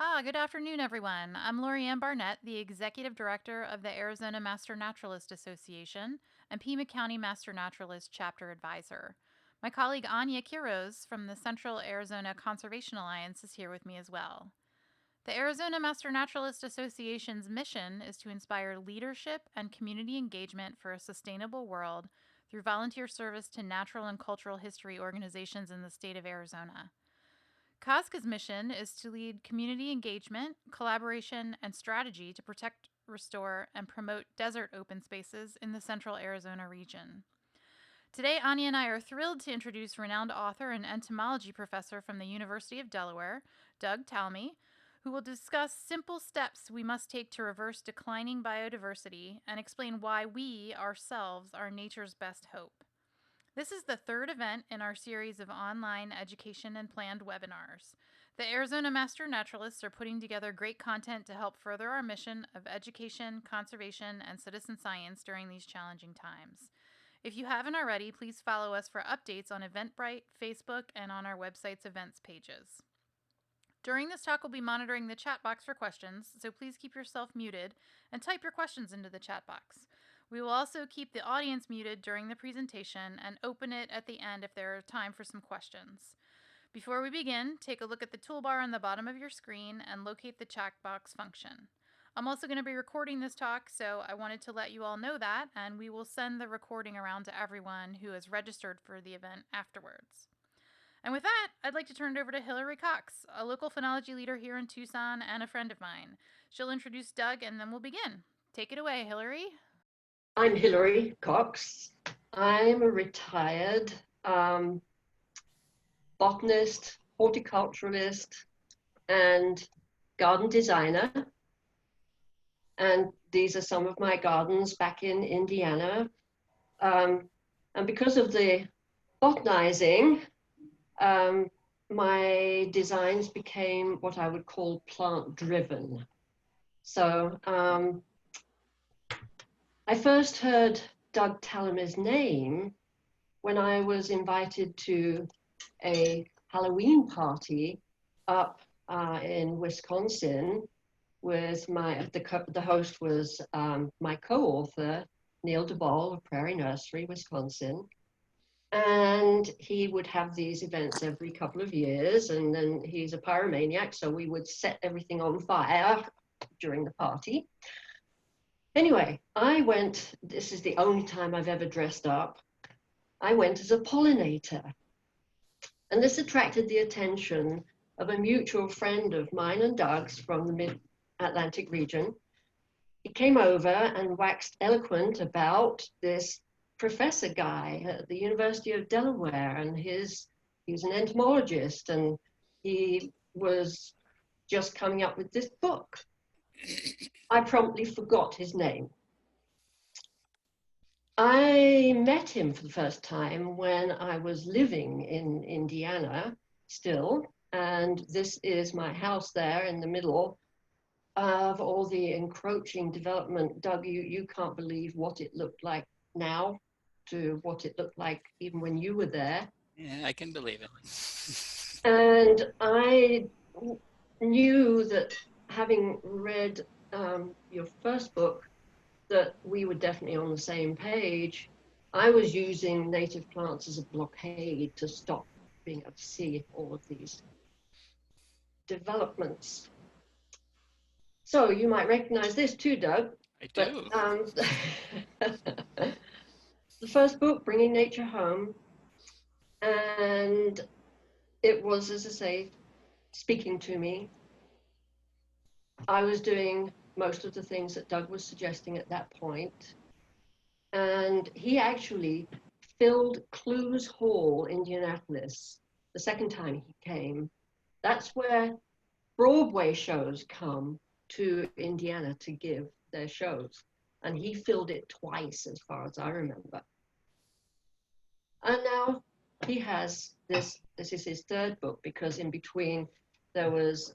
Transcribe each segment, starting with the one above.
Good afternoon, everyone. I'm Lorianne Barnett, the Executive Director of the Arizona Master Naturalist Association and Pima County Master Naturalist Chapter Advisor. My colleague Anya Quiroz from the Central Arizona Conservation Alliance is here with me as well. The Arizona Master Naturalist Association's mission is to inspire leadership and community engagement for a sustainable world through volunteer service to natural and cultural history organizations in the state of Arizona. COSCA's mission is to lead community engagement, collaboration, and strategy to protect, restore, and promote desert open spaces in the central Arizona region. Today, Anya and I are thrilled to introduce renowned author and entomology professor from the University of Delaware, DougTallamy, who will discuss simple steps we must take to reverse declining biodiversity and explain why we ourselves are nature's best hope. This is the third event in our series of online education and planned webinars. The Arizona Master Naturalists are putting together great content to help further our mission of education, conservation, and citizen science during these challenging times. If you haven't already, please follow us for updates on Eventbrite, Facebook, and on our website's events pages. During this talk, we'll be monitoring the chat box for questions, so please keep yourself muted and type your questions into the chat box. We will also keep the audience muted during the presentation and open it at the end if there is time for some questions. Before we begin, take a look at the toolbar on the bottom of your screen and locate the chat box function. I'm also going to be recording this talk, so I wanted to let you all know that, and we will send the recording around to everyone who has registered for the event afterwards. And with that, I'd like to turn it over to Hillary Cox, a local phenology leader here in Tucson and a friend of mine. She'll introduce Doug and then we'll begin. Take it away, Hillary. I'm Hillary Cox. I'm a retired botanist, horticulturalist, and garden designer. And these are some of my gardens back in Indiana. And because of the botanizing, my designs became what I would call plant-driven. So I first heard DougTallamy's name when I was invited to a Halloween party up in Wisconsin with the host was my co-author, Neil DeBall of Prairie Nursery, Wisconsin. And he would have these events every couple of years, and then he's a pyromaniac, so we would set everything on fire during the party. Anyway, I went, this is the only time I've ever dressed up. I went as a pollinator. And this attracted the attention of a mutual friend of mine and Doug's from the mid-Atlantic region. He came over and waxed eloquent about this professor guy at the University of Delaware, and he was an entomologist, and he was just coming up with this book. I promptly forgot his name. I met him for the first time when I was living in Indiana still, and this is my house there in the middle of all the encroaching development. Doug, you can't believe what it looked like now to what it looked like even when you were there. Yeah, I can believe it. And I knew that having read your first book, that we were definitely on the same page. I was using native plants as a blockade to stop being able to see all of these developments. So you might recognize this too, Doug. I do. The first book, Bringing Nature Home, and it was, as I say, speaking to me. I was doing most of the things that Doug was suggesting at that point. And he actually filled Clues Hall, Indianapolis, the second time he came. That's where Broadway shows come to Indiana to give their shows. And he filled it twice, as far as I remember. And now he has this is his third book, because in between there was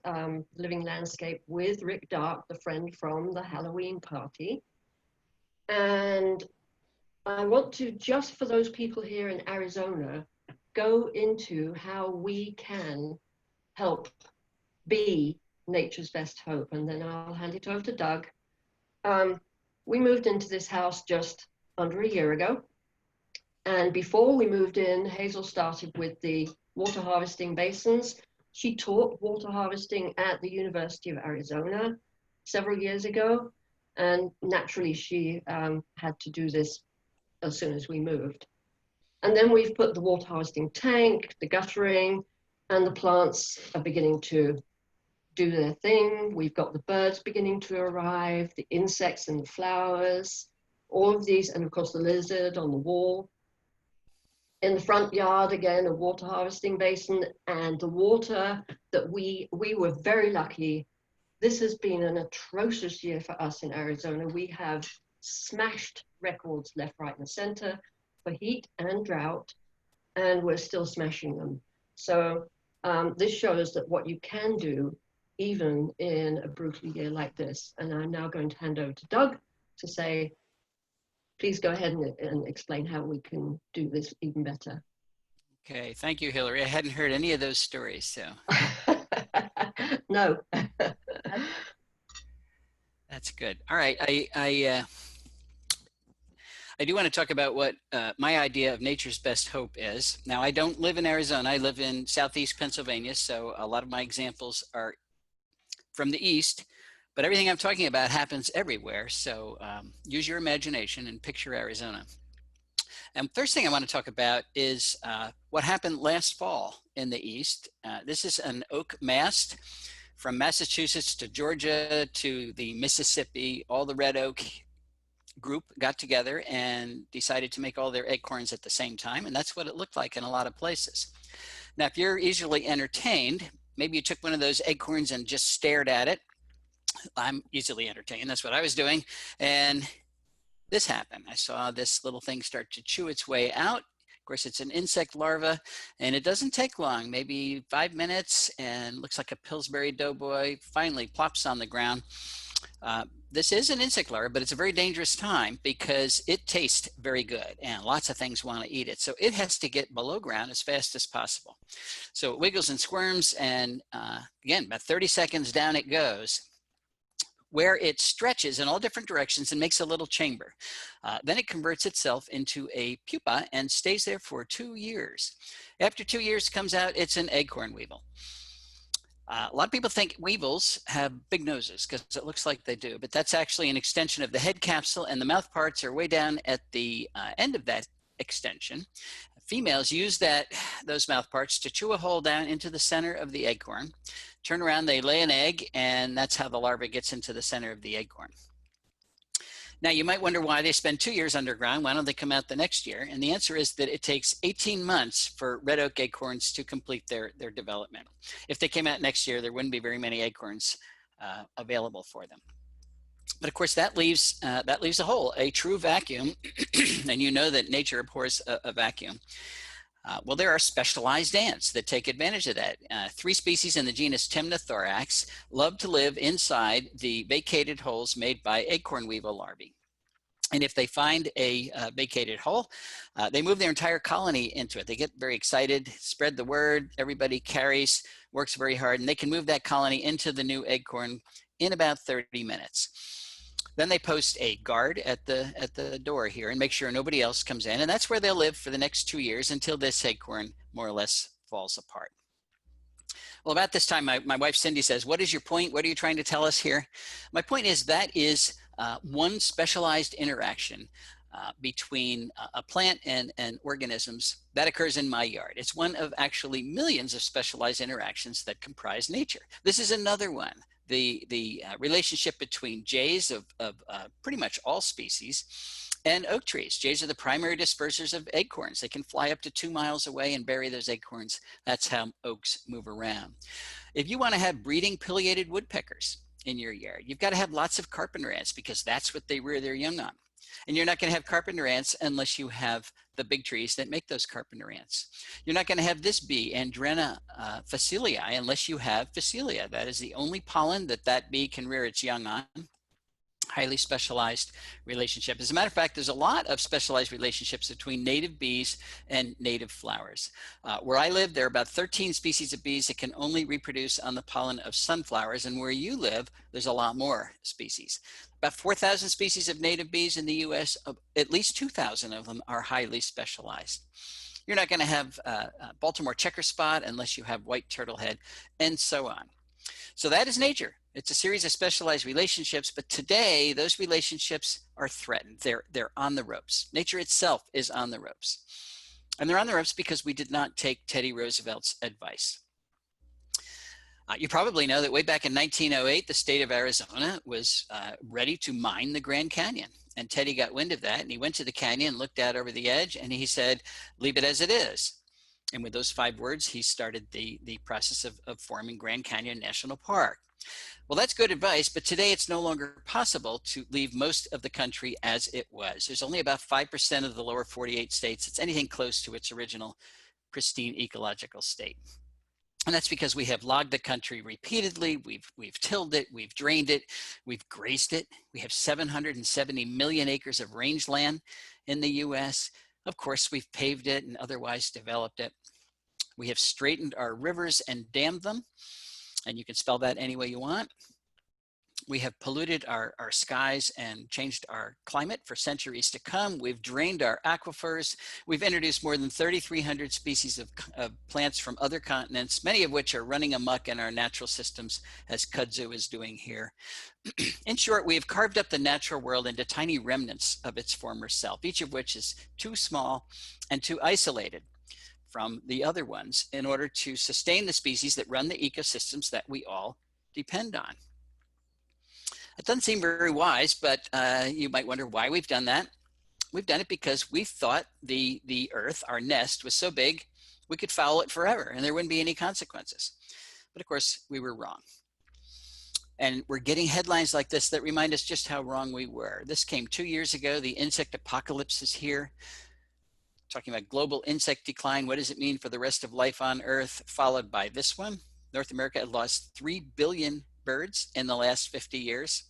Living Landscape with Rick Dark, the friend from the Halloween party. And I want to, just for those people here in Arizona, go into how we can help be Nature's Best Hope, and then I'll hand it over to Doug. Um, we moved into this house just under a year ago. And before we moved in, Hazel started with the water harvesting basins. She taught water harvesting at the University of Arizona several years ago. And naturally, she had to do this as soon as we moved. And then we've put the water harvesting tank, the guttering, and the plants are beginning to do their thing. We've got the birds beginning to arrive, the insects and the flowers, all of these, and of course the lizard on the wall. In the front yard, again, a water harvesting basin, and the water that we were very lucky. This has been an atrocious year for us in Arizona. We have smashed records left, right, and center for heat and drought, and we're still smashing them. So this shows that what you can do even in a brutal year like this. And I'm now going to hand over to Doug to say, please go ahead and explain how we can do this even better. Okay, thank you, Hillary. I hadn't heard any of those stories, so. No. That's good. All right, I do want to talk about what my idea of nature's best hope is. Now, I don't live in Arizona. I live in Southeast Pennsylvania, so a lot of my examples are from the East, but everything I'm talking about happens everywhere. So use your imagination and picture Arizona. And first thing I want to talk about is what happened last fall in the East. This is an oak mast from Massachusetts to Georgia to the Mississippi. All the red oak group got together and decided to make all their acorns at the same time. And that's what it looked like in a lot of places. Now, if you're easily entertained, maybe you took one of those acorns and just stared at it. I'm easily entertained. That's what I was doing. And this happened. I saw this little thing start to chew its way out. Of course, it's an insect larva, and it doesn't take long, maybe 5 minutes, and looks like a Pillsbury doughboy, finally plops on the ground. This is an insect larva, but it's a very dangerous time because it tastes very good and lots of things want to eat it. So it has to get below ground as fast as possible. So it wiggles and squirms, and again, about 30 seconds down it goes, where it stretches in all different directions and makes a little chamber. Then it converts itself into a pupa and stays there for 2 years. After 2 years comes out, it's an acorn weevil. A lot of people think weevils have big noses because it looks like they do, but that's actually an extension of the head capsule, and the mouth parts are way down at the end of that extension. Females use those mouth parts to chew a hole down into the center of the acorn. Turn around, they lay an egg, and that's how the larva gets into the center of the acorn. Now, you might wonder why they spend 2 years underground. Why don't they come out the next year? And the answer is that it takes 18 months for red oak acorns to complete their development. If they came out next year, there wouldn't be very many acorns available for them. But of course, that leaves a hole, a true vacuum, and you know that nature abhors a vacuum. Well, there are specialized ants that take advantage of that. 3 species in the genus Temnothorax love to live inside the vacated holes made by acorn weevil larvae. And if they find a vacated hole, they move their entire colony into it. They get very excited, spread the word, everybody carries, works very hard, and they can move that colony into the new acorn in about 30 minutes. Then they post a guard at the door here and make sure nobody else comes in. And that's where they'll live for the next 2 years until this acorn more or less falls apart. Well, about this time, my wife Cindy says, what is your point? What are you trying to tell us here? My point is that is one specialized interaction between a plant and organisms that occurs in my yard. It's one of actually millions of specialized interactions that comprise nature. This is another one. The relationship between jays of pretty much all species and oak trees. Jays are the primary dispersers of acorns. They can fly up to 2 miles away and bury those acorns. That's how oaks move around. If you want to have breeding pileated woodpeckers in your yard, you've got to have lots of carpenter ants because that's what they rear their young on. And you're not going to have carpenter ants unless you have the big trees that make those carpenter ants. You're not going to have this bee, Andrena facilii, unless you have Phacelia. That is the only pollen that bee can rear its young on. highly specialized relationship. As a matter of fact, there's a lot of specialized relationships between native bees and native flowers. Where I live, there are about 13 species of bees that can only reproduce on the pollen of sunflowers, and where you live, there's a lot more species. About 4,000 species of native bees in the US, at least 2,000 of them are highly specialized. You're not going to have Baltimore checker spot unless you have white turtlehead, and so on. So that is nature. It's a series of specialized relationships, but today those relationships are threatened. They're on the ropes. Nature itself is on the ropes. And they're on the ropes because we did not take Teddy Roosevelt's advice. You probably know that way back in 1908, the state of Arizona was ready to mine the Grand Canyon. And Teddy got wind of that, and he went to the canyon, looked out over the edge, and he said, leave it as it is. And with those 5 words, he started the process of forming Grand Canyon National Park. Well, that's good advice, but today it's no longer possible to leave most of the country as it was. There's only about 5% of the lower 48 states that's anything close to its original pristine ecological state. And that's because we have logged the country repeatedly. We've tilled it, we've drained it, we've grazed it. We have 770 million acres of rangeland in the US. Of course, we've paved it and otherwise developed it. We have straightened our rivers and dammed them, and you can spell that any way you want. We have polluted our skies and changed our climate for centuries to come. We've drained our aquifers. We've introduced more than 3,300 species of plants from other continents, many of which are running amok in our natural systems, as kudzu is doing here. In short, we have carved up the natural world into tiny remnants of its former self, each of which is too small and too isolated from the other ones in order to sustain the species that run the ecosystems that we all depend on. It doesn't seem very wise, but you might wonder why we've done that. We've done it because we thought the earth, our nest, was so big we could foul it forever and there wouldn't be any consequences. But of course, we were wrong. And we're getting headlines like this that remind us just how wrong we were. This came 2 years ago. The insect apocalypse is here. Talking about global insect decline. What does it mean for the rest of life on Earth? Followed by this one. North America had lost 3 billion birds in the last 50 years.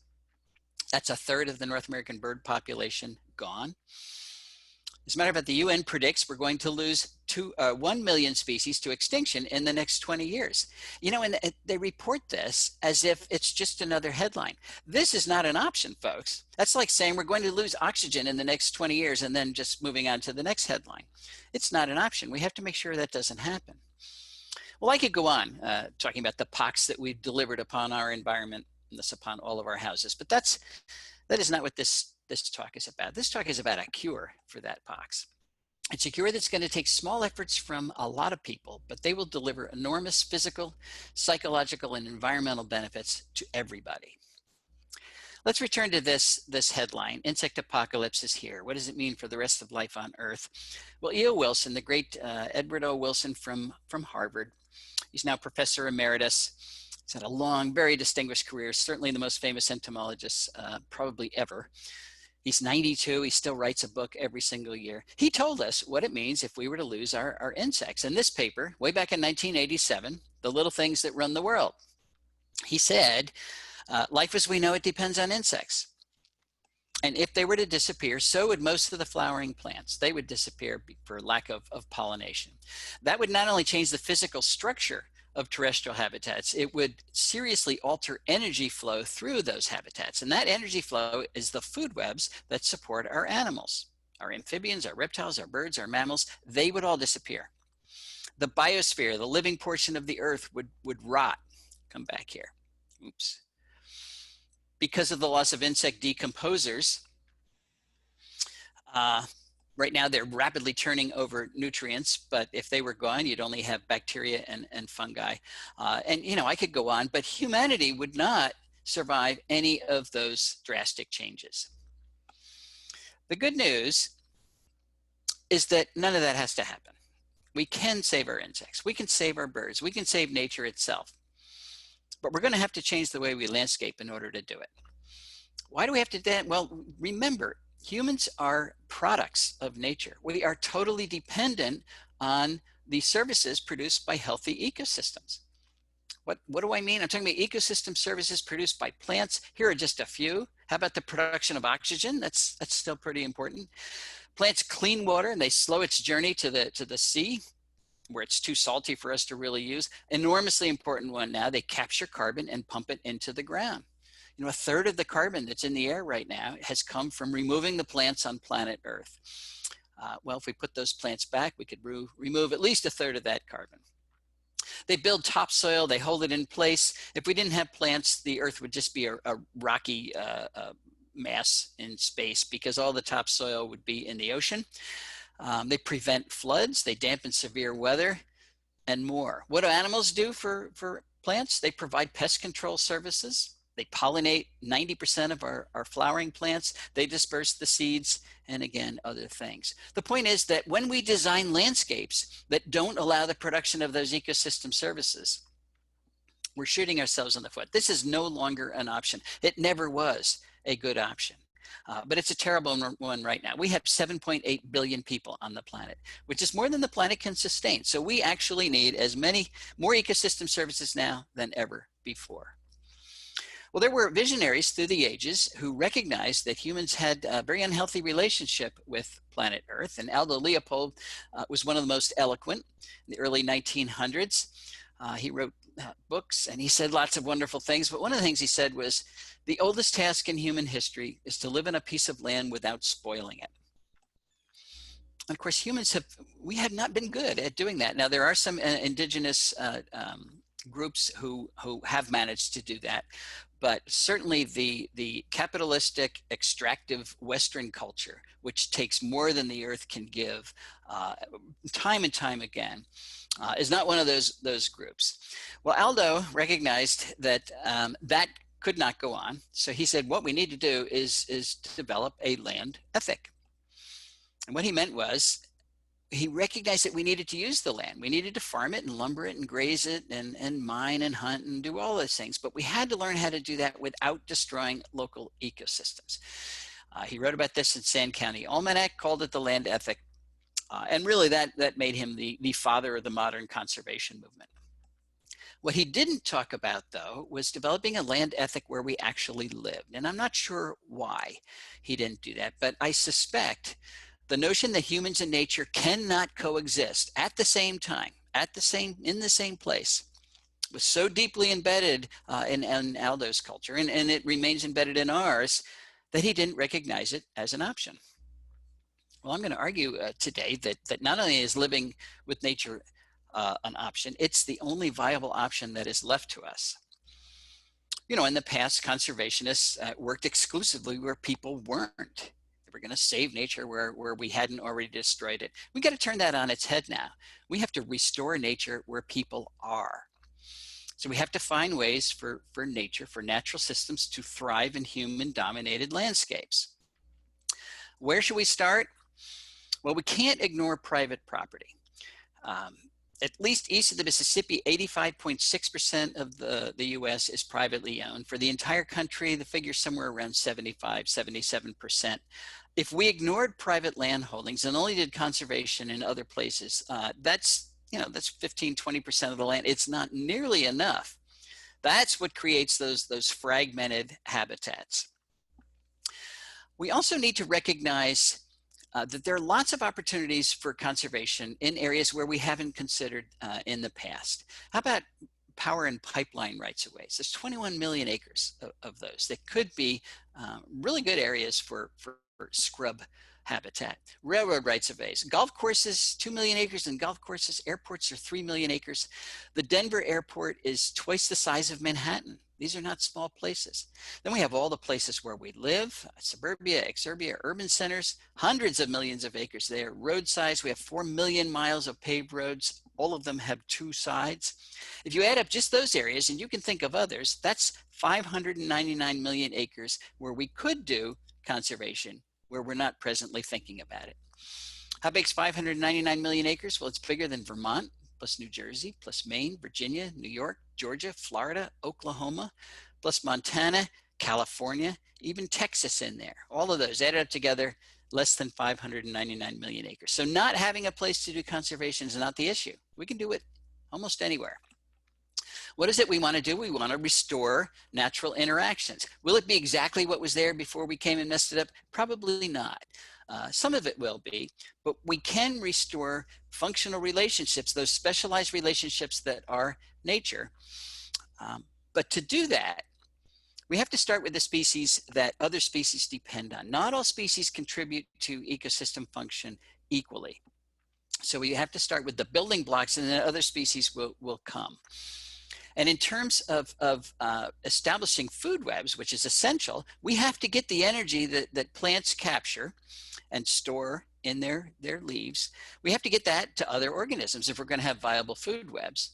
That's a third of the North American bird population gone. As a matter of fact, the UN predicts we're going to lose 1 million species to extinction in the next 20 years. You know, and they report this as if it's just another headline. This is not an option, folks. That's like saying we're going to lose oxygen in the next 20 years and then just moving on to the next headline. It's not an option. We have to make sure that doesn't happen. Well, I could go on talking about the pox that we've delivered upon our environment and thus upon all of our houses, but that is not what this talk is about. This talk is about a cure for that pox. It's a cure that's going to take small efforts from a lot of people, but they will deliver enormous physical, psychological, and environmental benefits to everybody. Let's return to this headline. Insect apocalypse is here. What does it mean for the rest of life on Earth? Well, E.O. Wilson, the great Edward O. Wilson from Harvard, he's now professor emeritus. He's had a long, very distinguished career, certainly the most famous entomologist probably ever. He's 92, he still writes a book every single year. He told us what it means if we were to lose our insects. In this paper, way back in 1987, The Little Things That Run the World, he said, life as we know it depends on insects. And if they were to disappear, so would most of the flowering plants. They would disappear for lack of pollination. That would not only change the physical structure of terrestrial habitats, it would seriously alter energy flow through those habitats. And that energy flow is the food webs that support our animals, our amphibians, our reptiles, our birds, our mammals. They would all disappear. The biosphere, the living portion of the earth would rot. Come back here. Oops. Because of the loss of insect decomposers, right now they're rapidly turning over nutrients, but if they were gone, you'd only have bacteria and fungi. And you know, I could go on, but humanity would not survive any of those drastic changes. The good news is that none of that has to happen. We can save our insects, we can save our birds, we can save nature itself. But we're going to have to change the way we landscape in order to do it. Why do we have to do that? Well, remember, humans are products of nature. We are totally dependent on the services produced by healthy ecosystems. What do I mean? I'm talking about ecosystem services produced by plants. Here are just a few. How about the production of oxygen? That's still pretty important. Plants clean water and they slow its journey to the sea where it's too salty for us to really use. Enormously important one now, they capture carbon and pump it into the ground. You know, a third of the carbon that's in the air right now has come from removing the plants on planet Earth. Well, if we put those plants back, we could remove at least a third of that carbon. They build topsoil, they hold it in place. If we didn't have plants, the Earth would just be a rocky mass in space because all the topsoil would be in the ocean. They prevent floods, they dampen severe weather, and more. What do animals do for plants? They provide pest control services. They pollinate 90% of our flowering plants. They disperse the seeds, and again, other things. The point is that when we design landscapes that don't allow the production of those ecosystem services, we're shooting ourselves in the foot. This is no longer an option. It never was a good option. But it's a terrible one right now. We have 7.8 billion people on the planet, which is more than the planet can sustain. So we actually need more ecosystem services now than ever before. Well, there were visionaries through the ages who recognized that humans had a very unhealthy relationship with planet Earth. And Aldo Leopold was one of the most eloquent in the early 1900s. He wrote books and he said lots of wonderful things. But one of the things he said was, the oldest task in human history is to live in a piece of land without spoiling it. And of course, we have not been good at doing that. Now, there are some indigenous groups who have managed to do that. But certainly the capitalistic, extractive Western culture, which takes more than the earth can give time and time again, is not one of those groups. Well, Aldo recognized that that could not go on. So he said, what we need to do is to develop a land ethic. And what he meant was, he recognized that we needed to use the land. We needed to farm it and lumber it and graze it and mine and hunt and do all those things. But we had to learn how to do that without destroying local ecosystems. He wrote about this in Sand County Almanac, called it the land ethic. And really that made him the father of the modern conservation movement. What he didn't talk about, though, was developing a land ethic where we actually lived. And I'm not sure why he didn't do that, but I suspect the notion that humans and nature cannot coexist at the same time, in the same place, was so deeply embedded in Aldo's culture, and it remains embedded in ours, that he didn't recognize it as an option. Well, I'm going to argue today that not only is living with nature an option, it's the only viable option that is left to us. You know, in the past, conservationists worked exclusively where people weren't. They were going to save nature where we hadn't already destroyed it. We got to turn that on its head now. We have to restore nature where people are. So we have to find ways for nature, for natural systems to thrive in human-dominated landscapes. Where should we start? Well, we can't ignore private property. At least east of the Mississippi, 85.6% of the US is privately owned. For the entire country, the figure's somewhere around 75, 77%. If we ignored private land holdings and only did conservation in other places, that's 15, 20% of the land. It's not nearly enough. That's what creates those fragmented habitats. We also need to recognize that there are lots of opportunities for conservation in areas where we haven't considered in the past. How about power and pipeline rights-of-ways? There's 21 million acres of those that could be really good areas for scrub habitat. Railroad rights-of-ways. Golf courses, 2 million acres in golf courses. Airports are 3 million acres. The Denver airport is twice the size of Manhattan. These are not small places. Then we have all the places where we live, suburbia, exurbia, urban centers, hundreds of millions of acres there. Road size, we have 4 million miles of paved roads. All of them have 2 sides. If you add up just those areas, and you can think of others, that's 599 million acres where we could do conservation, where we're not presently thinking about it. How big is 599 million acres? Well, it's bigger than Vermont, plus New Jersey, plus Maine, Virginia, New York, Georgia, Florida, Oklahoma, plus Montana, California, even Texas in there. All of those added up together, less than 599 million acres. So not having a place to do conservation is not the issue. We can do it almost anywhere. What is it we want to do? We want to restore natural interactions. Will it be exactly what was there before we came and messed it up? Probably not. Some of it will be, but we can restore functional relationships, those specialized relationships that are nature. But to do that, we have to start with the species that other species depend on. Not all species contribute to ecosystem function equally. So we have to start with the building blocks, and then other species will come. And in terms of establishing food webs, which is essential, we have to get the energy that plants capture and store in their leaves. We have to get that to other organisms if we're going to have viable food webs.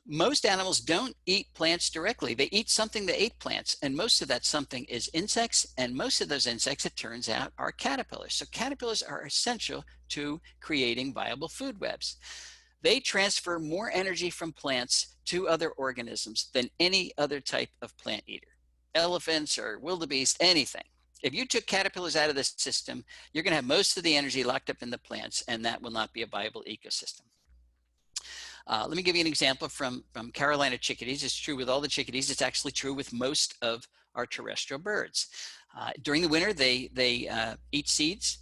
Most animals don't eat plants directly. They eat something that ate plants, and most of that something is insects, and most of those insects, it turns out, are caterpillars. So caterpillars are essential to creating viable food webs. They transfer more energy from plants to other organisms than any other type of plant eater. Elephants or wildebeest, anything. If you took caterpillars out of the system, you're going to have most of the energy locked up in the plants, and that will not be a viable ecosystem. Let me give you an example from Carolina chickadees. It's true with all the chickadees. It's actually true with most of our terrestrial birds. During the winter, they eat seeds,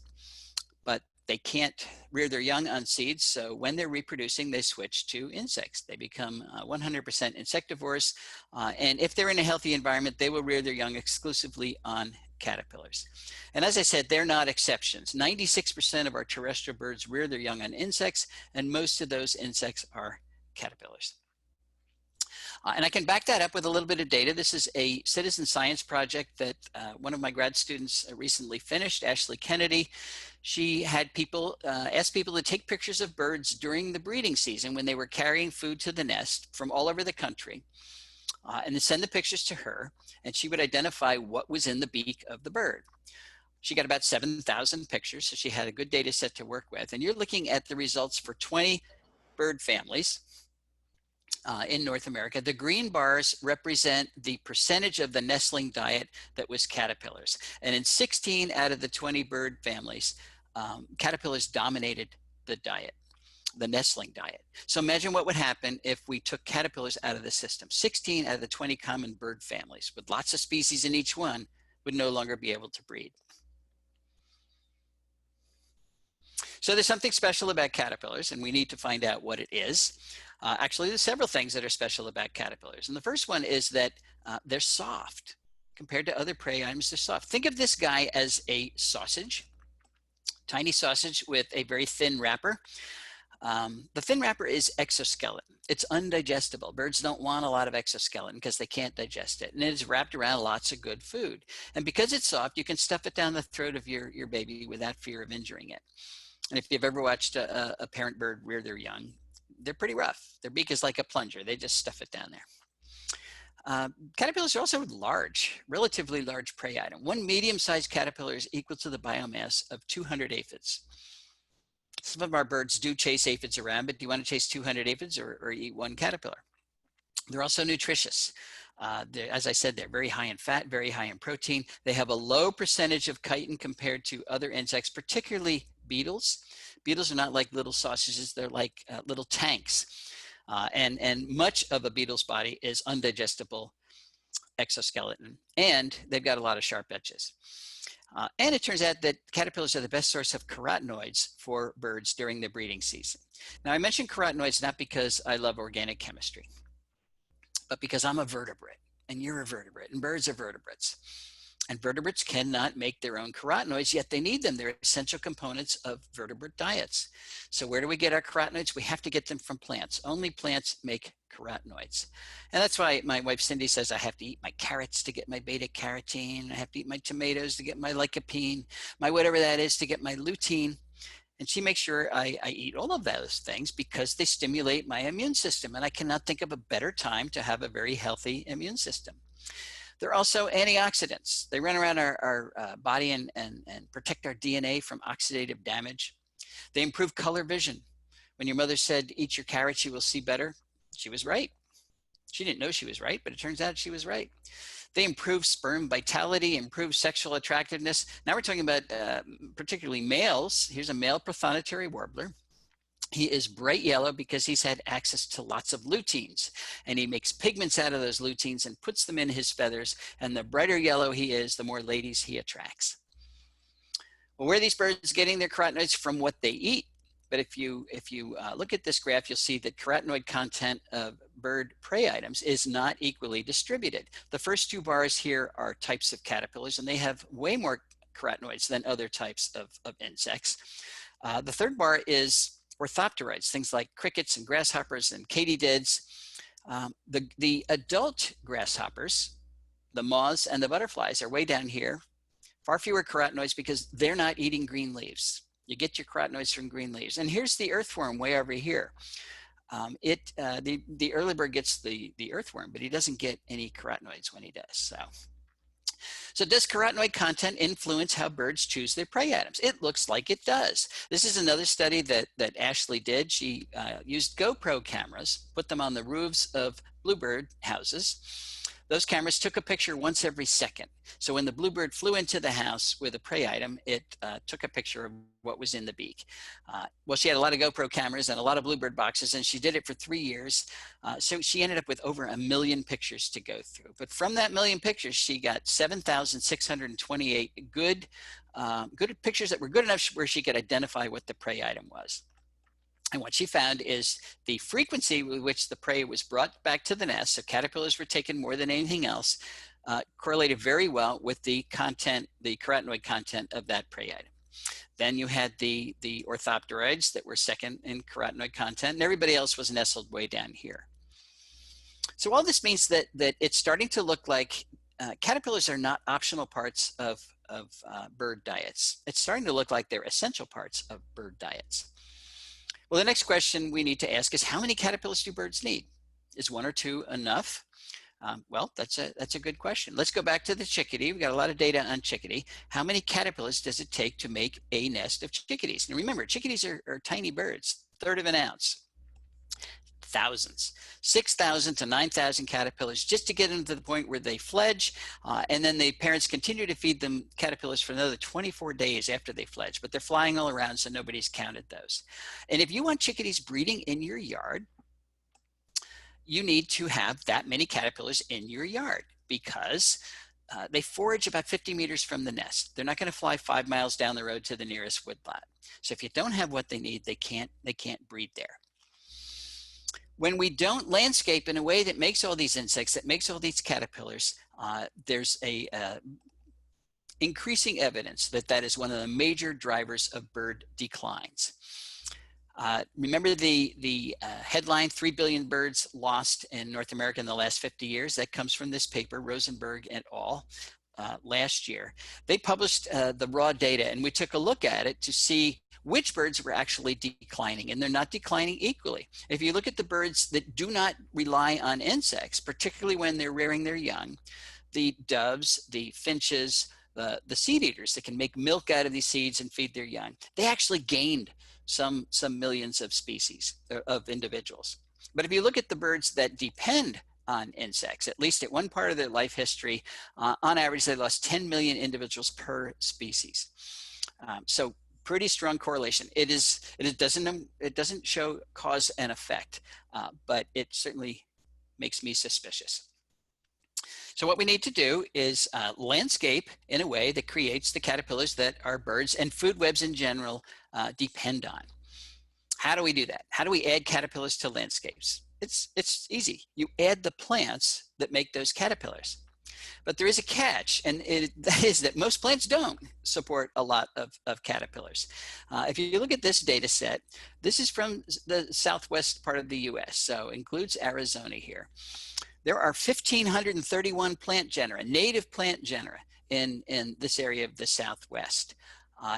but they can't rear their young on seeds. So when they're reproducing, they switch to insects. They become 100% insectivores. And if they're in a healthy environment, they will rear their young exclusively on caterpillars. And as I said, they're not exceptions. 96% of our terrestrial birds rear their young on insects, and most of those insects are caterpillars. And I can back that up with a little bit of data. This is a citizen science project that one of my grad students recently finished, Ashley Kennedy. She had people, asked people to take pictures of birds during the breeding season when they were carrying food to the nest from all over the country, and then send the pictures to her, and she would identify what was in the beak of the bird. She got about 7,000 pictures, so she had a good data set to work with. And you're looking at the results for 20 bird families in North America. The green bars represent the percentage of the nestling diet that was caterpillars. And in 16 out of the 20 bird families, caterpillars dominated the diet, the nestling diet. So imagine what would happen if we took caterpillars out of the system. 16 out of the 20 common bird families, with lots of species in each one, would no longer be able to breed. So there's something special about caterpillars, and we need to find out what it is. Actually, there's several things that are special about caterpillars. And the first one is that they're soft. Compared to other prey items, they're soft. Think of this guy as a sausage, tiny sausage with a very thin wrapper. The thin wrapper is exoskeleton. It's undigestible. Birds don't want a lot of exoskeleton because they can't digest it. And it is wrapped around lots of good food. And because it's soft, you can stuff it down the throat of your baby without fear of injuring it. And if you've ever watched a parent bird rear their young, they're pretty rough. Their beak is like a plunger. They just stuff it down there. Caterpillars are also large, relatively large prey item. One medium-sized caterpillar is equal to the biomass of 200 aphids. Some of our birds do chase aphids around, but do you want to chase 200 aphids or eat one caterpillar? They're also nutritious. As I said, they're very high in fat, very high in protein. They have a low percentage of chitin compared to other insects, particularly beetles. Beetles are not like little sausages, they're like little tanks. And much of a beetle's body is undigestible exoskeleton, and they've got a lot of sharp edges. And it turns out that caterpillars are the best source of carotenoids for birds during the breeding season. Now, I mentioned carotenoids not because I love organic chemistry, but because I'm a vertebrate, and you're a vertebrate, and birds are vertebrates. And vertebrates cannot make their own carotenoids, yet they need them. They're essential components of vertebrate diets. So where do we get our carotenoids? We have to get them from plants. Only plants make carotenoids. And that's why my wife Cindy says I have to eat my carrots to get my beta carotene. I have to eat my tomatoes to get my lycopene, my whatever that is to get my lutein. And she makes sure I eat all of those things because they stimulate my immune system. And I cannot think of a better time to have a very healthy immune system. They're also antioxidants. They run around our body and protect our DNA from oxidative damage. They improve color vision. When your mother said, eat your carrots, you will see better, she was right. She didn't know she was right, but it turns out she was right. They improve sperm vitality, improve sexual attractiveness. Now we're talking about particularly males. Here's a male prothonotary warbler. He is bright yellow because he's had access to lots of luteins, and he makes pigments out of those luteins and puts them in his feathers, and the brighter yellow he is, the more ladies he attracts. Well, where are these birds getting their carotenoids? From what they eat. But if you look at this graph, you'll see that carotenoid content of bird prey items is not equally distributed. The first two bars here are types of caterpillars, and they have way more carotenoids than other types of insects. The third bar is orthopteroids, things like crickets and grasshoppers and katydids. The adult grasshoppers, the moths and the butterflies, are way down here. Far fewer carotenoids because they're not eating green leaves. You get your carotenoids from green leaves. And here's the earthworm way over here. The early bird gets the earthworm, but he doesn't get any carotenoids when he does. So does carotenoid content influence how birds choose their prey items? It looks like it does. This is another study that Ashley did. She used GoPro cameras, put them on the roofs of bluebird houses. Those cameras took a picture once every second. So when the bluebird flew into the house with a prey item, it took a picture of what was in the beak. Well, she had a lot of GoPro cameras and a lot of bluebird boxes, and she did it for 3 years. So she ended up with over 1 million pictures to go through. But from that 1 million pictures, she got 7,628 good pictures that were good enough where she could identify what the prey item was. And what she found is the frequency with which the prey was brought back to the nest, so caterpillars were taken more than anything else, correlated very well with the carotenoid content of that prey item. Then you had the orthopteroids that were second in carotenoid content, and everybody else was nestled way down here. So all this means that it's starting to look like caterpillars are not optional parts of bird diets. It's starting to look like they're essential parts of bird diets. Well, the next question we need to ask is, how many caterpillars do birds need? Is 1 or 2 enough? Well, that's a good question. Let's go back to the chickadee. We got a lot of data on chickadee. How many caterpillars does it take to make a nest of chickadees? And remember, chickadees are tiny birds, 1/3 of an ounce. Thousands, 6,000 to 9,000 caterpillars just to get them to the point where they fledge, and then the parents continue to feed them caterpillars for another 24 days after they fledge, but they're flying all around, so nobody's counted those. And if you want chickadees breeding in your yard, you need to have that many caterpillars in your yard because they forage about 50 meters from the nest. They're not going to fly 5 miles down the road to the nearest woodlot. So if you don't have what they need, they can't breed there. When we don't landscape in a way that makes all these insects, that makes all these caterpillars, there's increasing evidence that is one of the major drivers of bird declines. Remember the headline, 3 billion birds lost in North America in the last 50 years? That comes from this paper, Rosenberg et al. Last year. They published the raw data, and we took a look at it to see which birds were actually declining, and they're not declining equally. If you look at the birds that do not rely on insects, particularly when they're rearing their young, the doves, the finches, the seed eaters that can make milk out of these seeds and feed their young, they actually gained some millions of species of individuals. But if you look at the birds that depend on insects, at least at one part of their life history, on average, they lost 10 million individuals per species. So pretty strong correlation. It doesn't show cause and effect, but it certainly makes me suspicious. So what we need to do is landscape in a way that creates the caterpillars that our birds and food webs in general depend on. How do we do that? How do we add caterpillars to landscapes? It's easy. You add the plants that make those caterpillars. But there is a catch, and that is that most plants don't support a lot of caterpillars. If you look at this data set, this is from the southwest part of the US, so includes Arizona here. There are 1,531 plant genera, native plant genera in this area of the Southwest.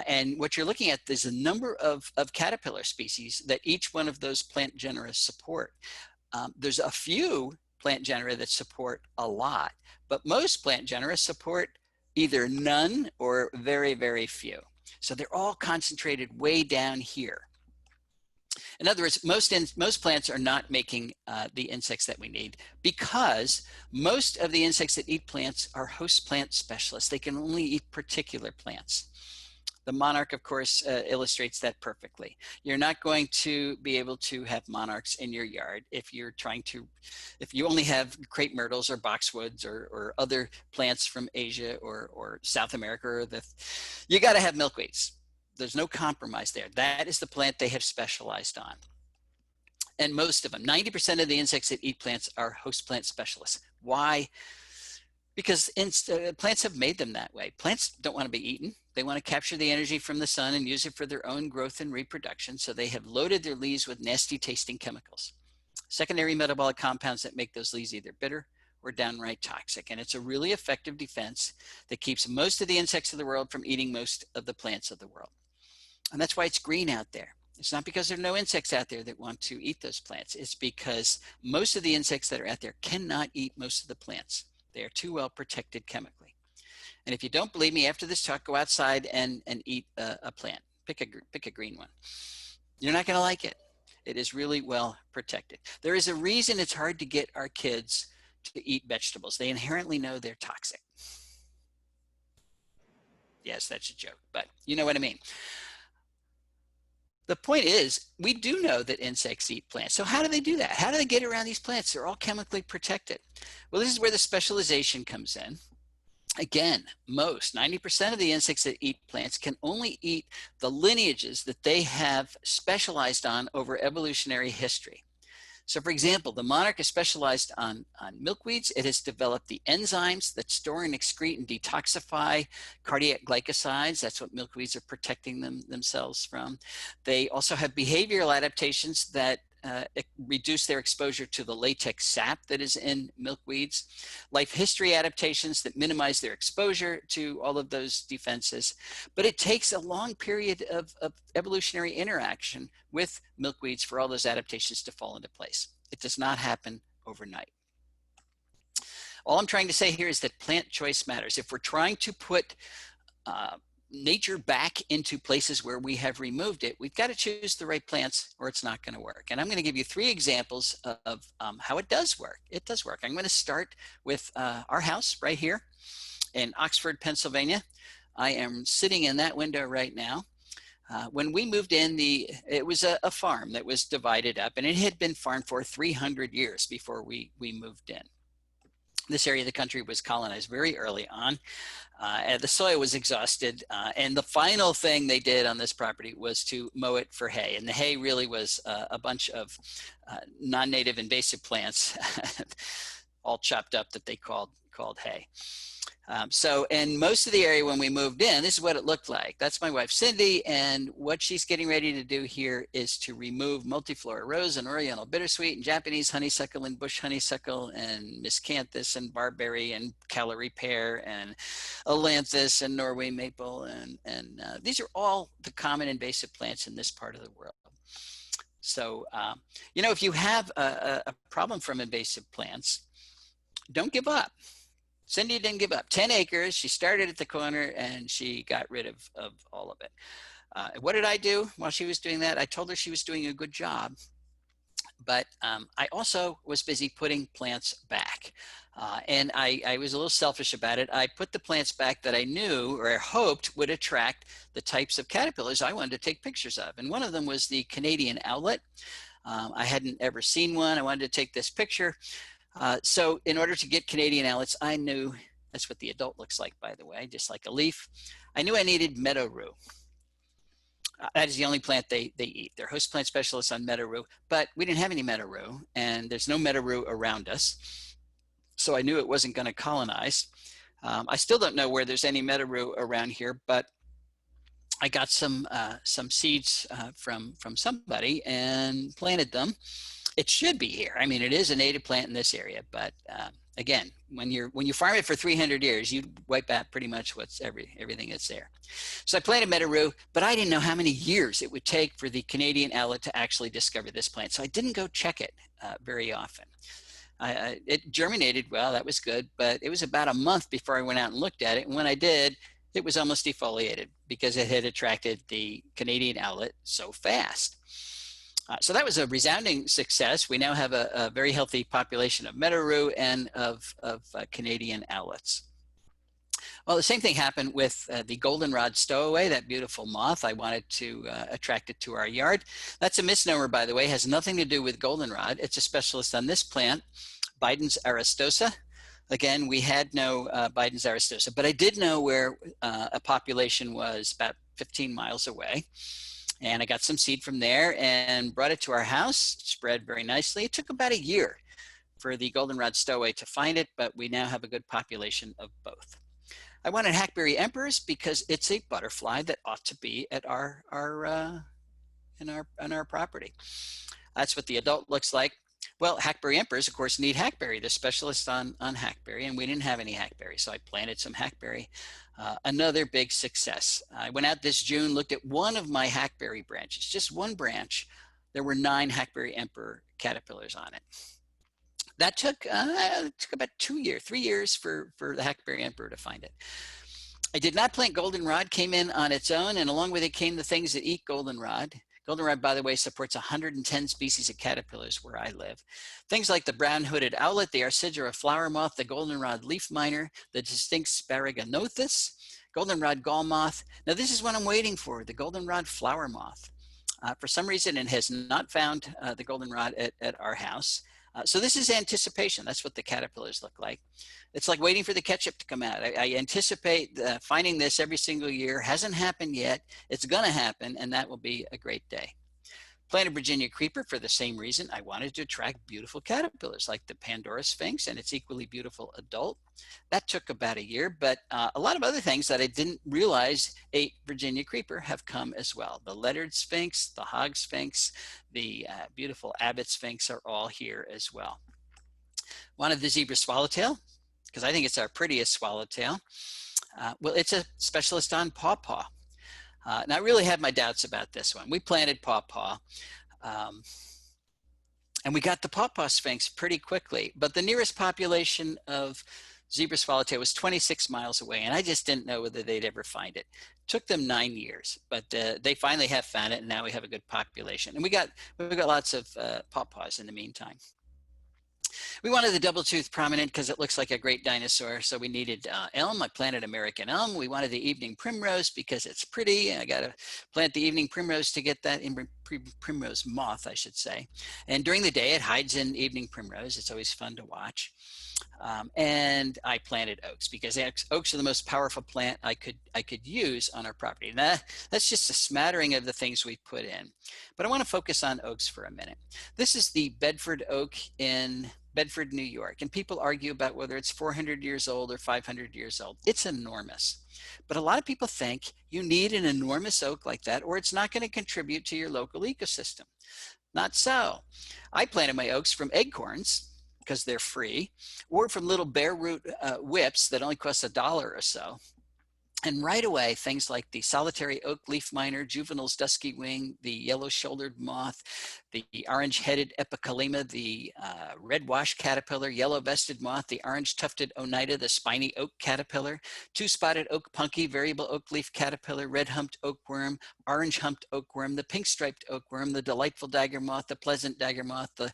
And what you're looking at is the number of caterpillar species that each one of those plant genera support. There's a few plant genera that support a lot, but most plant genera support either none or very, very few. So they're all concentrated way down here. In other words, most plants are not making the insects that we need because most of the insects that eat plants are host plant specialists. They can only eat particular plants. The monarch, of course, illustrates that perfectly. You're not going to be able to have monarchs in your yard if you're trying to, if you only have crepe myrtles or boxwoods or other plants from Asia or South America, or you got to have milkweeds. There's no compromise there. That is the plant they have specialized on. And most of them, 90% of the insects that eat plants are host plant specialists. Why? Because plants have made them that way. Plants don't want to be eaten. They want to capture the energy from the sun and use it for their own growth and reproduction. So they have loaded their leaves with nasty tasting chemicals, secondary metabolic compounds that make those leaves either bitter or downright toxic. And it's a really effective defense that keeps most of the insects of the world from eating most of the plants of the world. And that's why it's green out there. It's not because there are no insects out there that want to eat those plants. It's because most of the insects that are out there cannot eat most of the plants. They are too well protected chemically. And if you don't believe me, after this talk, go outside and eat a plant. Pick a green one. You're not going to like it. It is really well protected. There is a reason it's hard to get our kids to eat vegetables. They inherently know they're toxic. Yes, that's a joke, but you know what I mean. The point is, we do know that insects eat plants. So how do they do that? How do they get around these plants? They're all chemically protected. Well, this is where the specialization comes in. Again, 90% of the insects that eat plants can only eat the lineages that they have specialized on over evolutionary history. So for example, the monarch is specialized on milkweeds. It has developed the enzymes that store and excrete and detoxify cardiac glycosides. That's what milkweeds are protecting themselves from. They also have behavioral adaptations that reduce their exposure to the latex sap that is in milkweeds, life history adaptations that minimize their exposure to all of those defenses. But it takes a long period of evolutionary interaction with milkweeds for all those adaptations to fall into place. It does not happen overnight. All I'm trying to say here is that plant choice matters. If we're trying to put nature back into places where we have removed it, we've got to choose the right plants or it's not going to work. And I'm going to give you 3 examples of how it does work. It does work. I'm going to start with our house right here in Oxford, Pennsylvania. I am sitting in that window right now. When we moved in, it was a farm that was divided up, and it had been farmed for 300 years before we moved in. This area of the country was colonized very early on. And the soil was exhausted. And the final thing they did on this property was to mow it for hay. And the hay really was a bunch of non-native invasive plants all chopped up that they called hay. So in most of the area when we moved in, this is what it looked like. That's my wife, Cindy, and what she's getting ready to do here is to remove multiflora rose and oriental bittersweet and Japanese honeysuckle and bush honeysuckle and miscanthus and barberry and calorie pear and ailanthus and Norway maple. And these are all the common invasive plants in this part of the world. So, you know, if you have a problem from invasive plants, don't give up. Cindy didn't give up. 10 acres. She started at the corner and she got rid of all of it. What did I do while she was doing that? I told her she was doing a good job, but I also was busy putting plants back. And I was a little selfish about it. I put the plants back that I knew or I hoped would attract the types of caterpillars I wanted to take pictures of. And one of them was the Canadian owlet. I hadn't ever seen one. I wanted to take this picture. So in order to get Canadian owlets, I knew, that's what the adult looks like, by the way, just like a leaf. I knew I needed meadow rue. That is the only plant they eat. They're host plant specialists on meadow rue, but we didn't have any meadow rue and there's no meadow rue around us. So I knew it wasn't going to colonize. I still don't know where there's any meadow rue around here, but I got some seeds from somebody and planted them. It should be here. I mean, it is a native plant in this area, but again, when you farm it for 300 years, you wipe out pretty much everything that's there. So I planted meadow rue, but I didn't know how many years it would take for the Canadian owlet to actually discover this plant. So I didn't go check it very often. It germinated well, that was good, but it was about a month before I went out and looked at it. And when I did, it was almost defoliated because it had attracted the Canadian owlet so fast. So that was a resounding success. We now have a very healthy population of meadow rue and of Canadian owlets. Well, the same thing happened with the goldenrod stowaway, that beautiful moth. I wanted to attract it to our yard. That's a misnomer, by the way, it has nothing to do with goldenrod. It's a specialist on this plant, Biden's aristosa. Again, we had no Biden's aristosa, but I did know where a population was about 15 miles away. And I got some seed from there and brought it to our house, spread very nicely. It took about a year for the goldenrod stowaway to find it, but we now have a good population of both. I wanted hackberry emperors because it's a butterfly that ought to be at on our property. That's what the adult looks like. Well, hackberry emperors, of course, need hackberry. They're specialists on hackberry, and we didn't have any hackberry, so I planted some hackberry. Another big success. I went out this June, looked at one of my hackberry branches, just one branch. There were 9 hackberry emperor caterpillars on it. That took about 3 years for the hackberry emperor to find it. I did not plant goldenrod, came in on its own, and along with it came the things that eat goldenrod. Goldenrod, by the way, supports 110 species of caterpillars where I live. Things like the brown-hooded owlet, the Arsidra flower moth, the goldenrod leaf miner, the distinct Sparaginothus, goldenrod gall moth. Now this is what I'm waiting for, the goldenrod flower moth. For some reason, it has not found the goldenrod at our house. So this is anticipation. That's what the caterpillars look like. It's like waiting for the ketchup to come out. I anticipate finding this every single year. Hasn't happened yet. It's going to happen, and that will be a great day. Planted Virginia creeper for the same reason. I wanted to attract beautiful caterpillars like the Pandora Sphinx and its equally beautiful adult. That took about a year, but a lot of other things that I didn't realize ate Virginia creeper have come as well. The lettered sphinx, the hog sphinx, the beautiful abbot sphinx are all here as well. Wanted the zebra swallowtail because I think it's our prettiest swallowtail. Well, it's a specialist on pawpaw. And I really had my doubts about this one. We planted pawpaw, and we got the pawpaw sphinx pretty quickly, but the nearest population of zebra swallowtail was 26 miles away, and I just didn't know whether they'd ever find it. Took them 9 years, but they finally have found it, and now we have a good population. And we got lots of pawpaws in the meantime. We wanted the double-toothed prominent because it looks like a great dinosaur, so we needed elm. I planted American elm. We wanted the evening primrose because it's pretty. I got to plant the evening primrose to get that primrose moth, I should say. And during the day, it hides in evening primrose. It's always fun to watch. And I planted oaks because oaks are the most powerful plant I could use on our property. Now, that's just a smattering of the things we put in. But I want to focus on oaks for a minute. This is the Bedford oak in Bedford, New York. And people argue about whether it's 400 years old or 500 years old. It's enormous. But a lot of people think you need an enormous oak like that or it's not going to contribute to your local ecosystem. Not so. I planted my oaks from acorns because they're free, or from little bare root whips that only cost $1 or so. And right away, things like the solitary oak leaf miner, Juvenil's dusky wing, the yellow-shouldered moth, the orange-headed epicalema, the red-washed caterpillar, yellow-vested moth, the orange-tufted oneida, the spiny oak caterpillar, two-spotted oak punky, variable oak leaf caterpillar, red-humped oakworm, orange-humped oakworm, the pink-striped oakworm, the delightful dagger moth, the pleasant dagger moth, the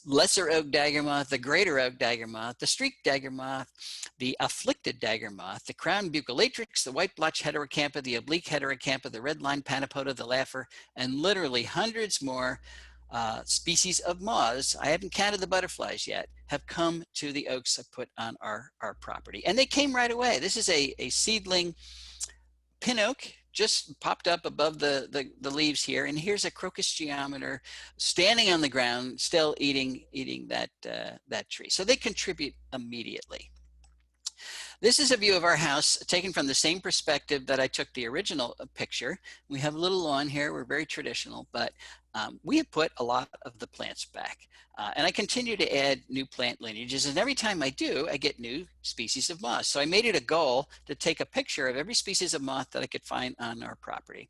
lesser oak dagger moth, the greater oak dagger moth, the streaked dagger moth, the afflicted dagger moth, the crown bucolatrix, the white blotch heterocampa, the oblique heterocampa, the red line panapoda, the laugher, and literally hundreds more species of moths, I haven't counted the butterflies yet, have come to the oaks I put on our property. And they came right away. This is a seedling pin oak, just popped up above the leaves here. And here's a crocus geometer standing on the ground, still eating that tree. So they contribute immediately. This is a view of our house taken from the same perspective that I took the original picture. We have a little lawn here. We're very traditional, but we have put a lot of the plants back. And I continue to add new plant lineages. And every time I do, I get new species of moths. So I made it a goal to take a picture of every species of moth that I could find on our property.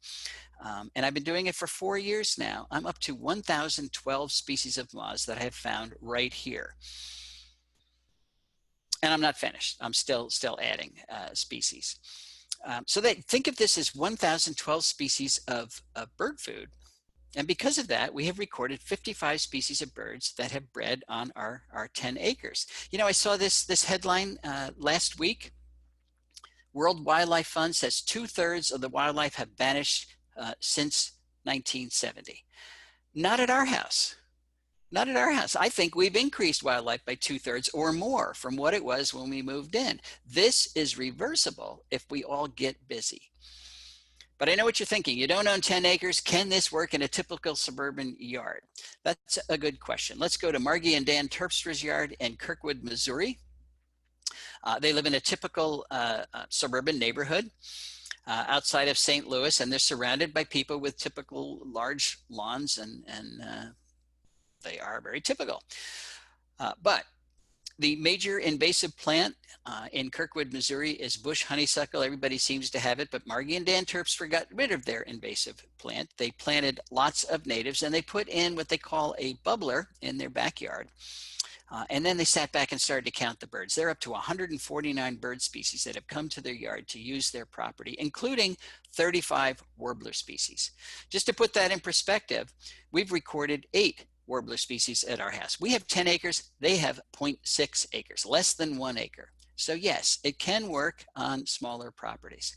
And I've been doing it for 4 years now. I'm up to 1,012 species of moths that I have found right here. And I'm not finished. I'm still adding species. So think of this as 1,012 species of bird food. And because of that, we have recorded 55 species of birds that have bred on our 10 acres. You know, I saw this headline last week. World Wildlife Fund says 2/3 of the wildlife have vanished since 1970. Not at our house. Not at our house. I think we've increased wildlife by 2/3 or more from what it was when we moved in. This is reversible if we all get busy. But I know what you're thinking. You don't own 10 acres. Can this work in a typical suburban yard? That's a good question. Let's go to Margie and Dan Terpstra's yard in Kirkwood, Missouri. They live in a typical suburban neighborhood outside of St. Louis, and they're surrounded by people with typical large lawns, and they are very typical. But the major invasive plant in Kirkwood, Missouri is bush honeysuckle. Everybody seems to have it, but Margie and Dan Terpstra got rid of their invasive plant. They planted lots of natives, and they put in what they call a bubbler in their backyard. And then they sat back and started to count the birds. They're up to 149 bird species that have come to their yard to use their property, including 35 warbler species. Just to put that in perspective, we've recorded 8 warbler species at our house. We have 10 acres, they have 0.6 acres, less than 1 acre. So yes, it can work on smaller properties.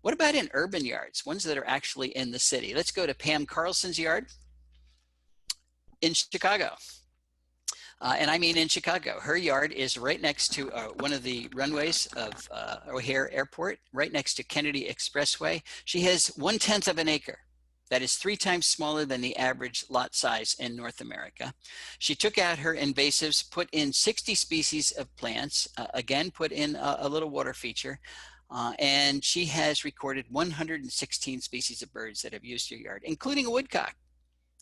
What about in urban yards, ones that are actually in the city? Let's go to Pam Carlson's yard in Chicago. And I mean in Chicago. Her yard is right next to one of the runways of O'Hare Airport, right next to Kennedy Expressway. She has 1/10 of an acre. That is 3 times smaller than the average lot size in North America. She took out her invasives, put in 60 species of plants, again, put in a little water feature, and she has recorded 116 species of birds that have used her yard, including a woodcock.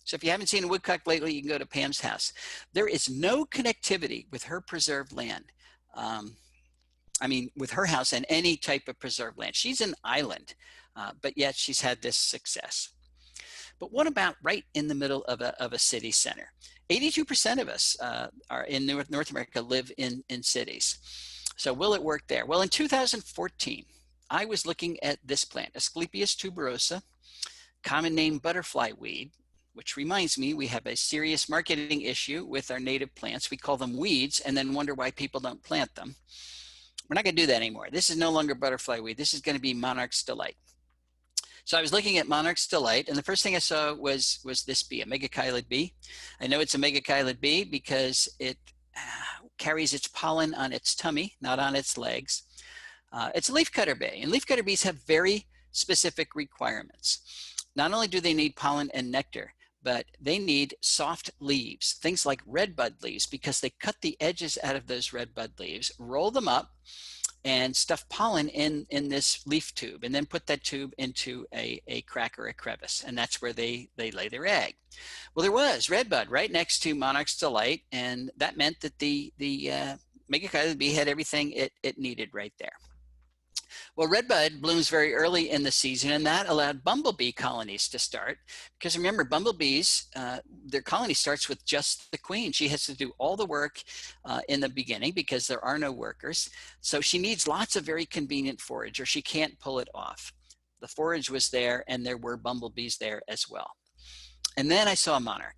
So if you haven't seen a woodcock lately, you can go to Pam's house. There is no connectivity with her preserved land. With her house and any type of preserved land. She's an island, but yet she's had this success. But what about right in the middle of a city center? 82% of us are in North America live in cities. So will it work there? Well, in 2014, I was looking at this plant, Asclepias tuberosa, common name butterfly weed, which reminds me, we have a serious marketing issue with our native plants. We call them weeds and then wonder why people don't plant them. We're not going to do that anymore. This is no longer butterfly weed. This is going to be Monarch's Delight. So I was looking at Monarch's Delight, and the first thing I saw was this bee, a megachilid bee. I know it's a megachilid bee because it carries its pollen on its tummy, not on its legs. It's a leafcutter bee, and leafcutter bees have very specific requirements. Not only do they need pollen and nectar, but they need soft leaves, things like redbud leaves, because they cut the edges out of those redbud leaves, roll them up, and stuff pollen in this leaf tube, and then put that tube into a crack or a crevice, and that's where they lay their egg. Well, there was redbud right next to Monarch's Delight, and that meant that the megachilid bee had everything it needed right there. Well, redbud blooms very early in the season, and that allowed bumblebee colonies to start. Because remember, bumblebees, their colony starts with just the queen. She has to do all the work in the beginning because there are no workers. So she needs lots of very convenient forage, or she can't pull it off. The forage was there, and there were bumblebees there as well. And then I saw a monarch.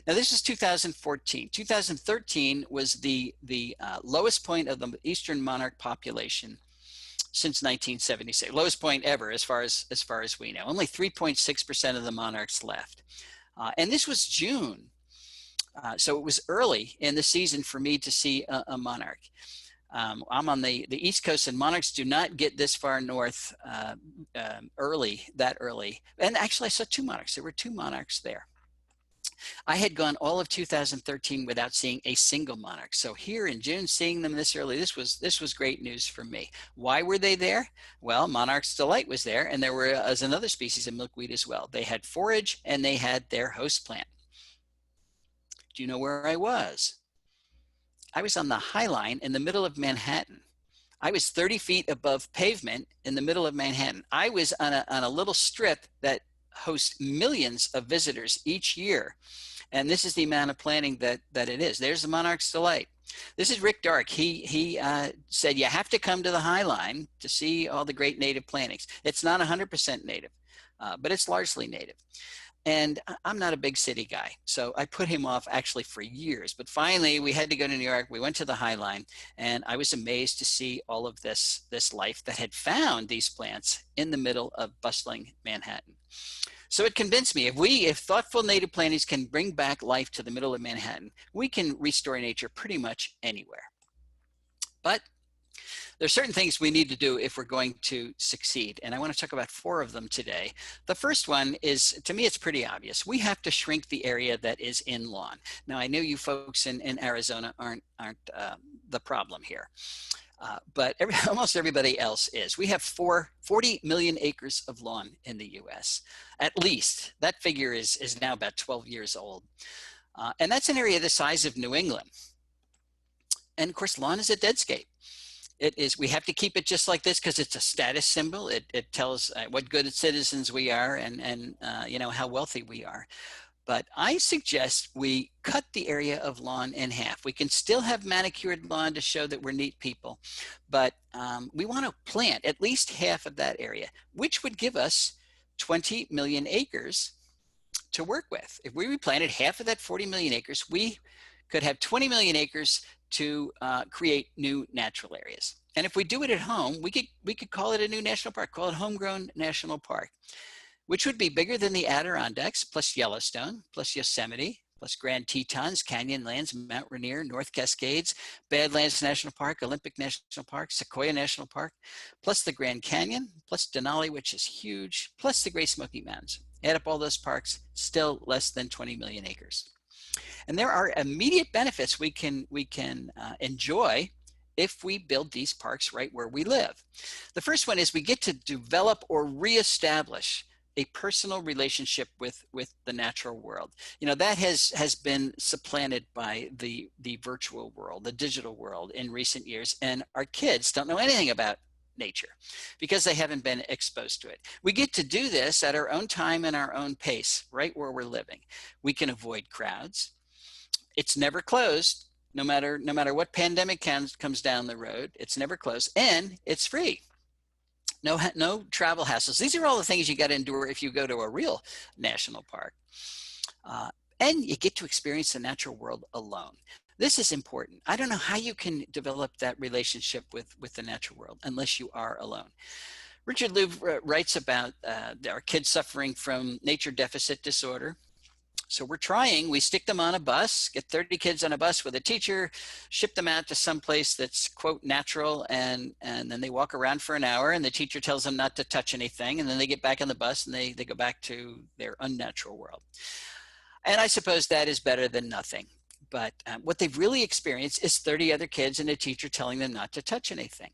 Now this is 2014. 2013 was the lowest point of the eastern monarch population since 1976, lowest point ever as far as we know. Only 3.6% of the monarchs left. And this was June. So it was early in the season for me to see a monarch. I'm on the East Coast, and monarchs do not get this far north that early. And actually I saw 2 monarchs. There were 2 monarchs there. I had gone all of 2013 without seeing a single monarch. So here in June, seeing them this early, this was great news for me. Why were they there? Well, Monarch's Delight was there, and there was another species of milkweed as well. They had forage, and they had their host plant. Do you know where I was? I was on the High Line in the middle of Manhattan. I was 30 feet above pavement in the middle of Manhattan. I was on a little strip that hosts millions of visitors each year. And this is the amount of planting that it is. There's the Monarch's Delight. This is Rick Dark. He said, you have to come to the High Line to see all the great native plantings. It's not 100% native, but it's largely native. And I'm not a big city guy, so I put him off actually for years. But finally, we had to go to New York. We went to the High Line, and I was amazed to see all of this life that had found these plants in the middle of bustling Manhattan. So it convinced me, if thoughtful native plantings can bring back life to the middle of Manhattan, we can restore nature pretty much anywhere. But there are certain things we need to do if we're going to succeed, and I want to talk about 4 of them today. The first one is, to me, it's pretty obvious. We have to shrink the area that is in lawn. Now, I know you folks in Arizona aren't the problem here, but almost everybody else is. We have 40 million acres of lawn in the U.S. At least. That figure is now about 12 years old. And that's an area the size of New England. And of course, lawn is a deadscape. It is. We have to keep it just like this because it's a status symbol. It tells what good citizens we are and you know, how wealthy we are. But I suggest we cut the area of lawn in half. We can still have manicured lawn to show that we're neat people, but we want to plant at least half of that area, which would give us 20 million acres to work with. If we replanted half of that 40 million acres, we could have 20 million acres to create new natural areas. And if we do it at home, we could call it a new national park, call it Homegrown National Park, which would be bigger than the Adirondacks, plus Yellowstone, plus Yosemite, plus Grand Tetons, Canyonlands, Mount Rainier, North Cascades, Badlands National Park, Olympic National Park, Sequoia National Park, plus the Grand Canyon, plus Denali, which is huge, plus the Great Smoky Mountains. Add up all those parks, still less than 20 million acres. And there are immediate benefits we can enjoy if we build these parks right where we live. The first one is we get to develop or reestablish a personal relationship with the natural world. You know, that has been supplanted by the virtual world, the digital world in recent years, and our kids don't know anything about nature because they haven't been exposed to it. We get to do this at our own time and our own pace, right where we're living. We can avoid crowds. It's never closed, no matter what pandemic comes down the road. It's never closed, and it's free. No travel hassles. These are all the things you got to endure if you go to a real national park. And you get to experience the natural world alone. This is important. I don't know how you can develop that relationship with the natural world unless you are alone. Richard Louv writes about our kids suffering from nature deficit disorder. So we stick them on a bus, get 30 kids on a bus with a teacher, ship them out to some place that's, quote, natural, and then they walk around for an hour and the teacher tells them not to touch anything, and then they get back on the bus and they go back to their unnatural world. And I suppose that is better than nothing. But what they've really experienced is 30 other kids and a teacher telling them not to touch anything.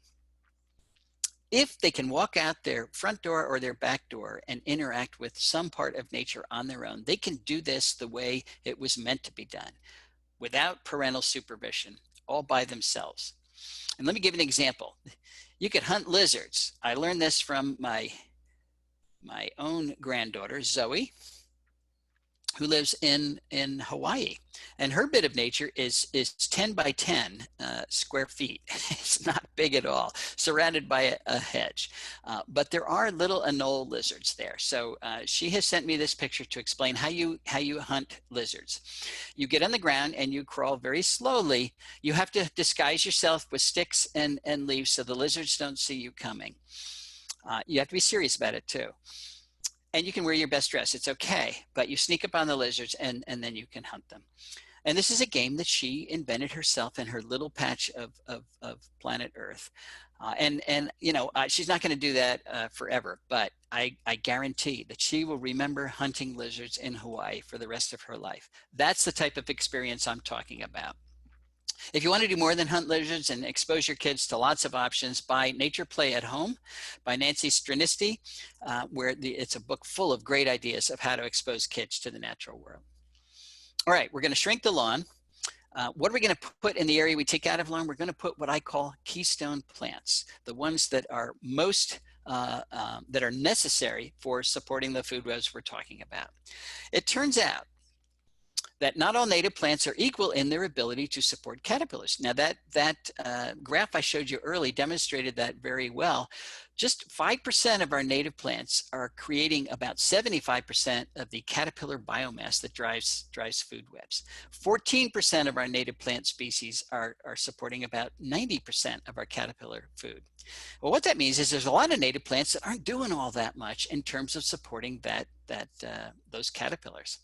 If they can walk out their front door or their back door and interact with some part of nature on their own, they can do this the way it was meant to be done, without parental supervision, all by themselves. And let me give you an example. You could hunt lizards. I learned this from my own granddaughter, Zoe, who lives in Hawaii. And her bit of nature is 10 by 10 square feet. It's not big at all, surrounded by a hedge. But there are little anole lizards there. So she has sent me this picture to explain how you hunt lizards. You get on the ground and you crawl very slowly. You have to disguise yourself with sticks and leaves so the lizards don't see you coming. You have to be serious about it too. And you can wear your best dress, it's okay, but you sneak up on the lizards and then you can hunt them. And this is a game that she invented herself in her little patch of planet Earth. And you know, she's not gonna do that forever, but I guarantee that she will remember hunting lizards in Hawaii for the rest of her life. That's the type of experience I'm talking about. If you want to do more than hunt lizards and expose your kids to lots of options, buy Nature Play at Home by Nancy Stranisti, where it's a book full of great ideas of how to expose kids to the natural world. All right, we're going to shrink the lawn. What are we going to put in the area we take out of lawn? We're going to put what I call keystone plants, the ones that are most that are necessary for supporting the food webs we're talking about. It turns out that not all native plants are equal in their ability to support caterpillars. Now that graph I showed you early demonstrated that very well. Just 5% of our native plants are creating about 75% of the caterpillar biomass that drives food webs. 14% of our native plant species are supporting about 90% of our caterpillar food. Well, what that means is there's a lot of native plants that aren't doing all that much in terms of supporting those caterpillars.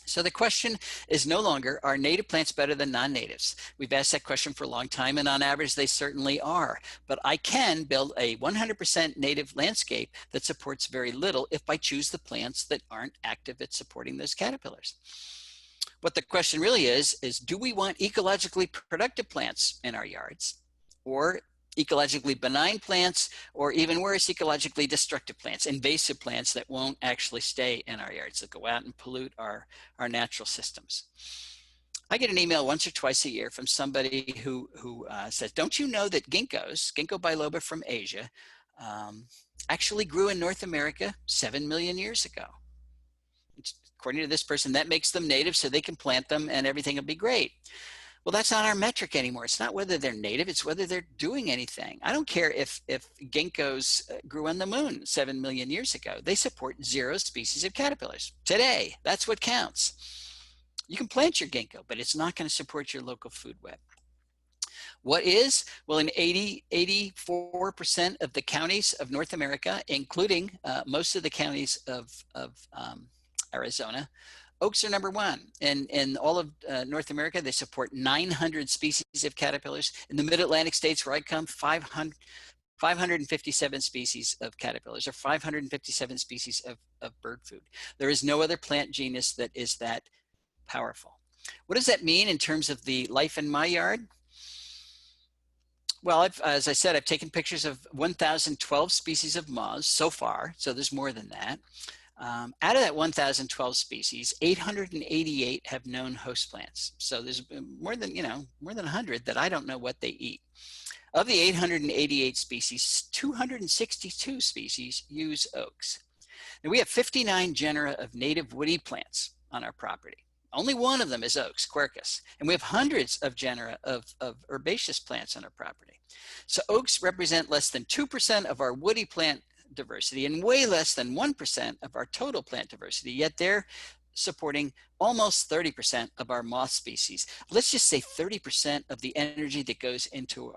So the question is no longer, are native plants better than non-natives? We've asked that question for a long time, and on average, they certainly are. But I can build a 100% native landscape that supports very little if I choose the plants that aren't active at supporting those caterpillars. What the question really is do we want ecologically productive plants in our yards, or ecologically benign plants, or even worse, ecologically destructive plants, invasive plants that won't actually stay in our yards, that go out and pollute our natural systems? I get an email once or twice a year from somebody who says, don't you know that ginkgos, ginkgo biloba from Asia, actually grew in North America 7 million years ago? According to this person, that makes them native so they can plant them and everything will be great. Well, that's not our metric anymore. It's not whether they're native, it's whether they're doing anything. I don't care if ginkgos grew on the moon 7 million years ago. They support 0 species of caterpillars. Today, that's what counts. You can plant your ginkgo, but it's not going to support your local food web. What is? Well, in 84% of the counties of North America, including most of the counties of Arizona, oaks are number 1. In all of North America, they support 900 species of caterpillars. In the mid-Atlantic states where I come, 557 species of caterpillars, or 557 species of bird food. There is no other plant genus that is that powerful. What does that mean in terms of the life in my yard? Well, as I said, I've taken pictures of 1,012 species of moths so far, so there's more than that. Out of that 1,012 species, 888 have known host plants. So there's more than 100 that I don't know what they eat. Of the 888 species, 262 species use oaks. Now we have 59 genera of native woody plants on our property. Only one of them is oaks, quercus. And we have hundreds of genera of herbaceous plants on our property. So oaks represent less than 2% of our woody plant diversity and way less than 1% of our total plant diversity, yet they're supporting almost 30% of our moth species. Let's just say 30% of the energy that goes into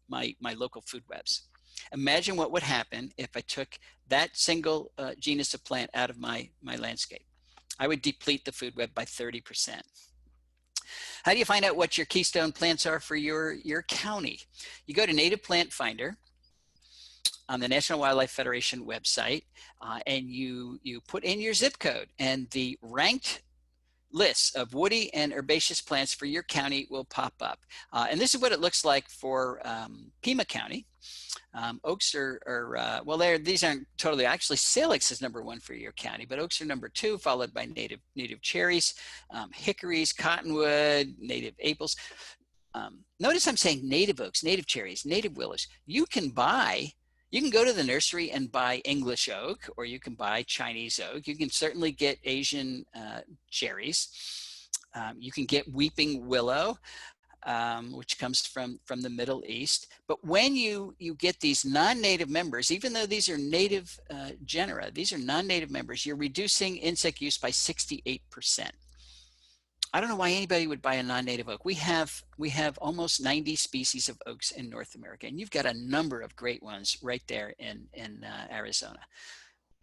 my local food webs. Imagine what would happen if I took that single genus of plant out of my landscape. I would deplete the food web by 30%. How do you find out what your keystone plants are for your county? You go to Native Plant Finder on the National Wildlife Federation website, and you put in your zip code, and the ranked lists of woody and herbaceous plants for your county will pop up. And this is what it looks like for Pima County. Oaks well, these aren't totally, actually salix is number 1 for your county, but oaks are number 2, followed by native cherries, hickories, cottonwood, native apples. Notice I'm saying native oaks, native cherries, native willows. You can go to the nursery and buy English oak, or you can buy Chinese oak. You can certainly get Asian cherries. You can get weeping willow, which comes from the Middle East. But when you get these non-native members, even though these are native genera, these are non-native members, you're reducing insect use by 68%. I don't know why anybody would buy a non-native oak. We have almost 90 species of oaks in North America, and you've got a number of great ones right there in Arizona.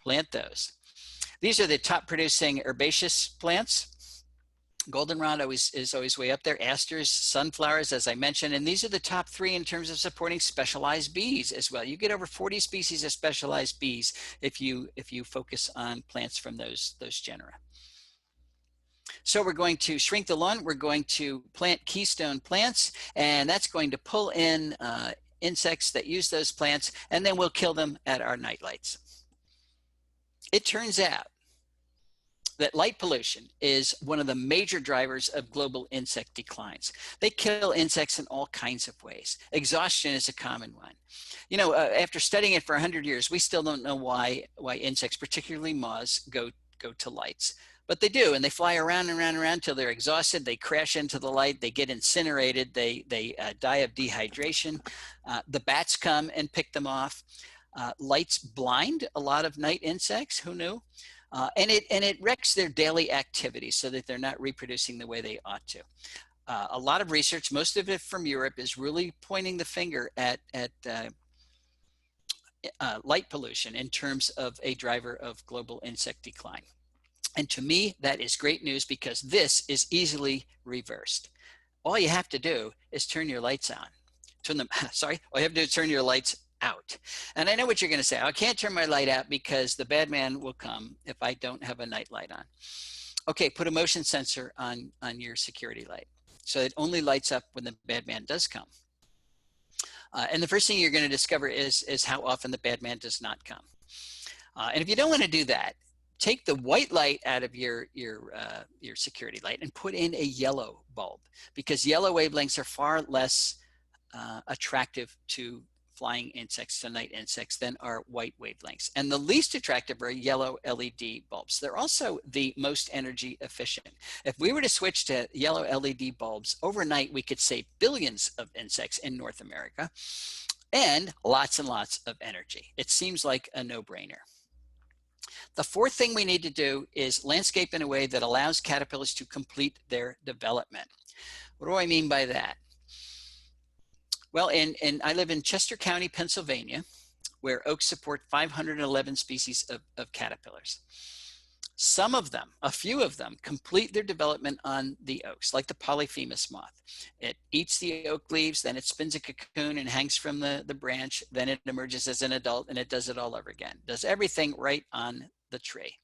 Plant those. These are the top producing herbaceous plants. Goldenrod is always way up there. Asters, sunflowers, as I mentioned, and these are the top 3 in terms of supporting specialized bees as well. You get over 40 species of specialized bees if you focus on plants from those genera. So we're going to shrink the lawn. We're going to plant keystone plants, and that's going to pull in insects that use those plants, and then we'll kill them at our nightlights. It turns out that light pollution is one of the major drivers of global insect declines. They kill insects in all kinds of ways. Exhaustion is a common one. You know, after studying it for 100 years, we still don't know why insects, particularly moths, go to lights. But they do, and they fly around and around and around until they're exhausted. They crash into the light. They get incinerated. They die of dehydration. The bats come and pick them off. Lights blind a lot of night insects. Who knew? And it wrecks their daily activities so that they're not reproducing the way they ought to. A lot of research, most of it from Europe, is really pointing the finger at light pollution in terms of a driver of global insect decline. And to me, that is great news because this is easily reversed. All you have to do is turn your lights on. All you have to do is turn your lights out. And I know what you're going to say. I can't turn my light out because the bad man will come if I don't have a night light on. Okay, put a motion sensor on your security light so it only lights up when the bad man does come. And the first thing you're going to discover is how often the bad man does not come. And if you don't want to do that, take the white light out of your security light and put in a yellow bulb, because yellow wavelengths are far less attractive to flying insects, to night insects, than are white wavelengths. And the least attractive are yellow LED bulbs. They're also the most energy efficient. If we were to switch to yellow LED bulbs overnight, we could save billions of insects in North America and lots of energy. It seems like a no-brainer. The fourth thing we need to do is landscape in a way that allows caterpillars to complete their development. What do I mean by that? Well, I live in Chester County, Pennsylvania, where oaks support 511 species of caterpillars. Some of them, a few of them, complete their development on the oaks, like the Polyphemus moth. It eats the oak leaves, then it spins a cocoon and hangs from the branch, then it emerges as an adult, and it does it all over again. Does everything right on the tree.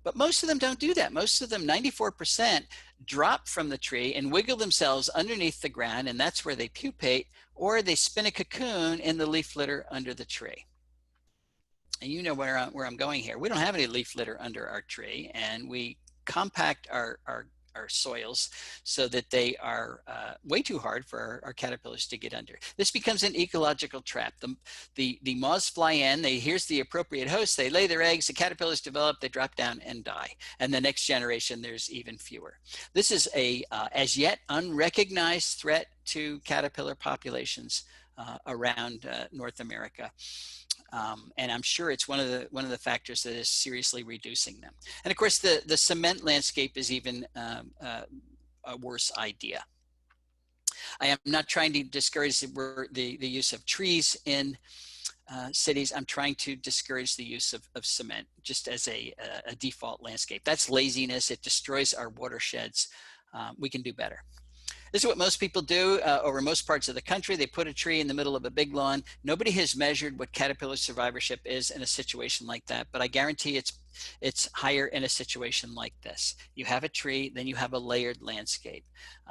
But most of them don't do that. Most of them, 94%, drop from the tree and wiggle themselves underneath the ground, and that's where they pupate, or they spin a cocoon in the leaf litter under the tree. And you know where I'm going here. We don't have any leaf litter under our tree, and we compact our soils so that they are way too hard for our caterpillars to get under. This becomes an ecological trap. The moths fly in, here's the appropriate host, they lay their eggs, the caterpillars develop, they drop down and die. And the next generation, there's even fewer. This is a as yet unrecognized threat to caterpillar populations around North America. And I'm sure it's one of the factors that is seriously reducing them. And of course, the cement landscape is even a worse idea. I am not trying to discourage the use of trees in cities. I'm trying to discourage the use of cement just as a default landscape. That's laziness. It destroys our watersheds. We can do better. This is what most people do over most parts of the country. They put a tree in the middle of a big lawn. Nobody has measured what caterpillar survivorship is in a situation like that, but I guarantee it's higher in a situation like this. You have a tree, then you have a layered landscape.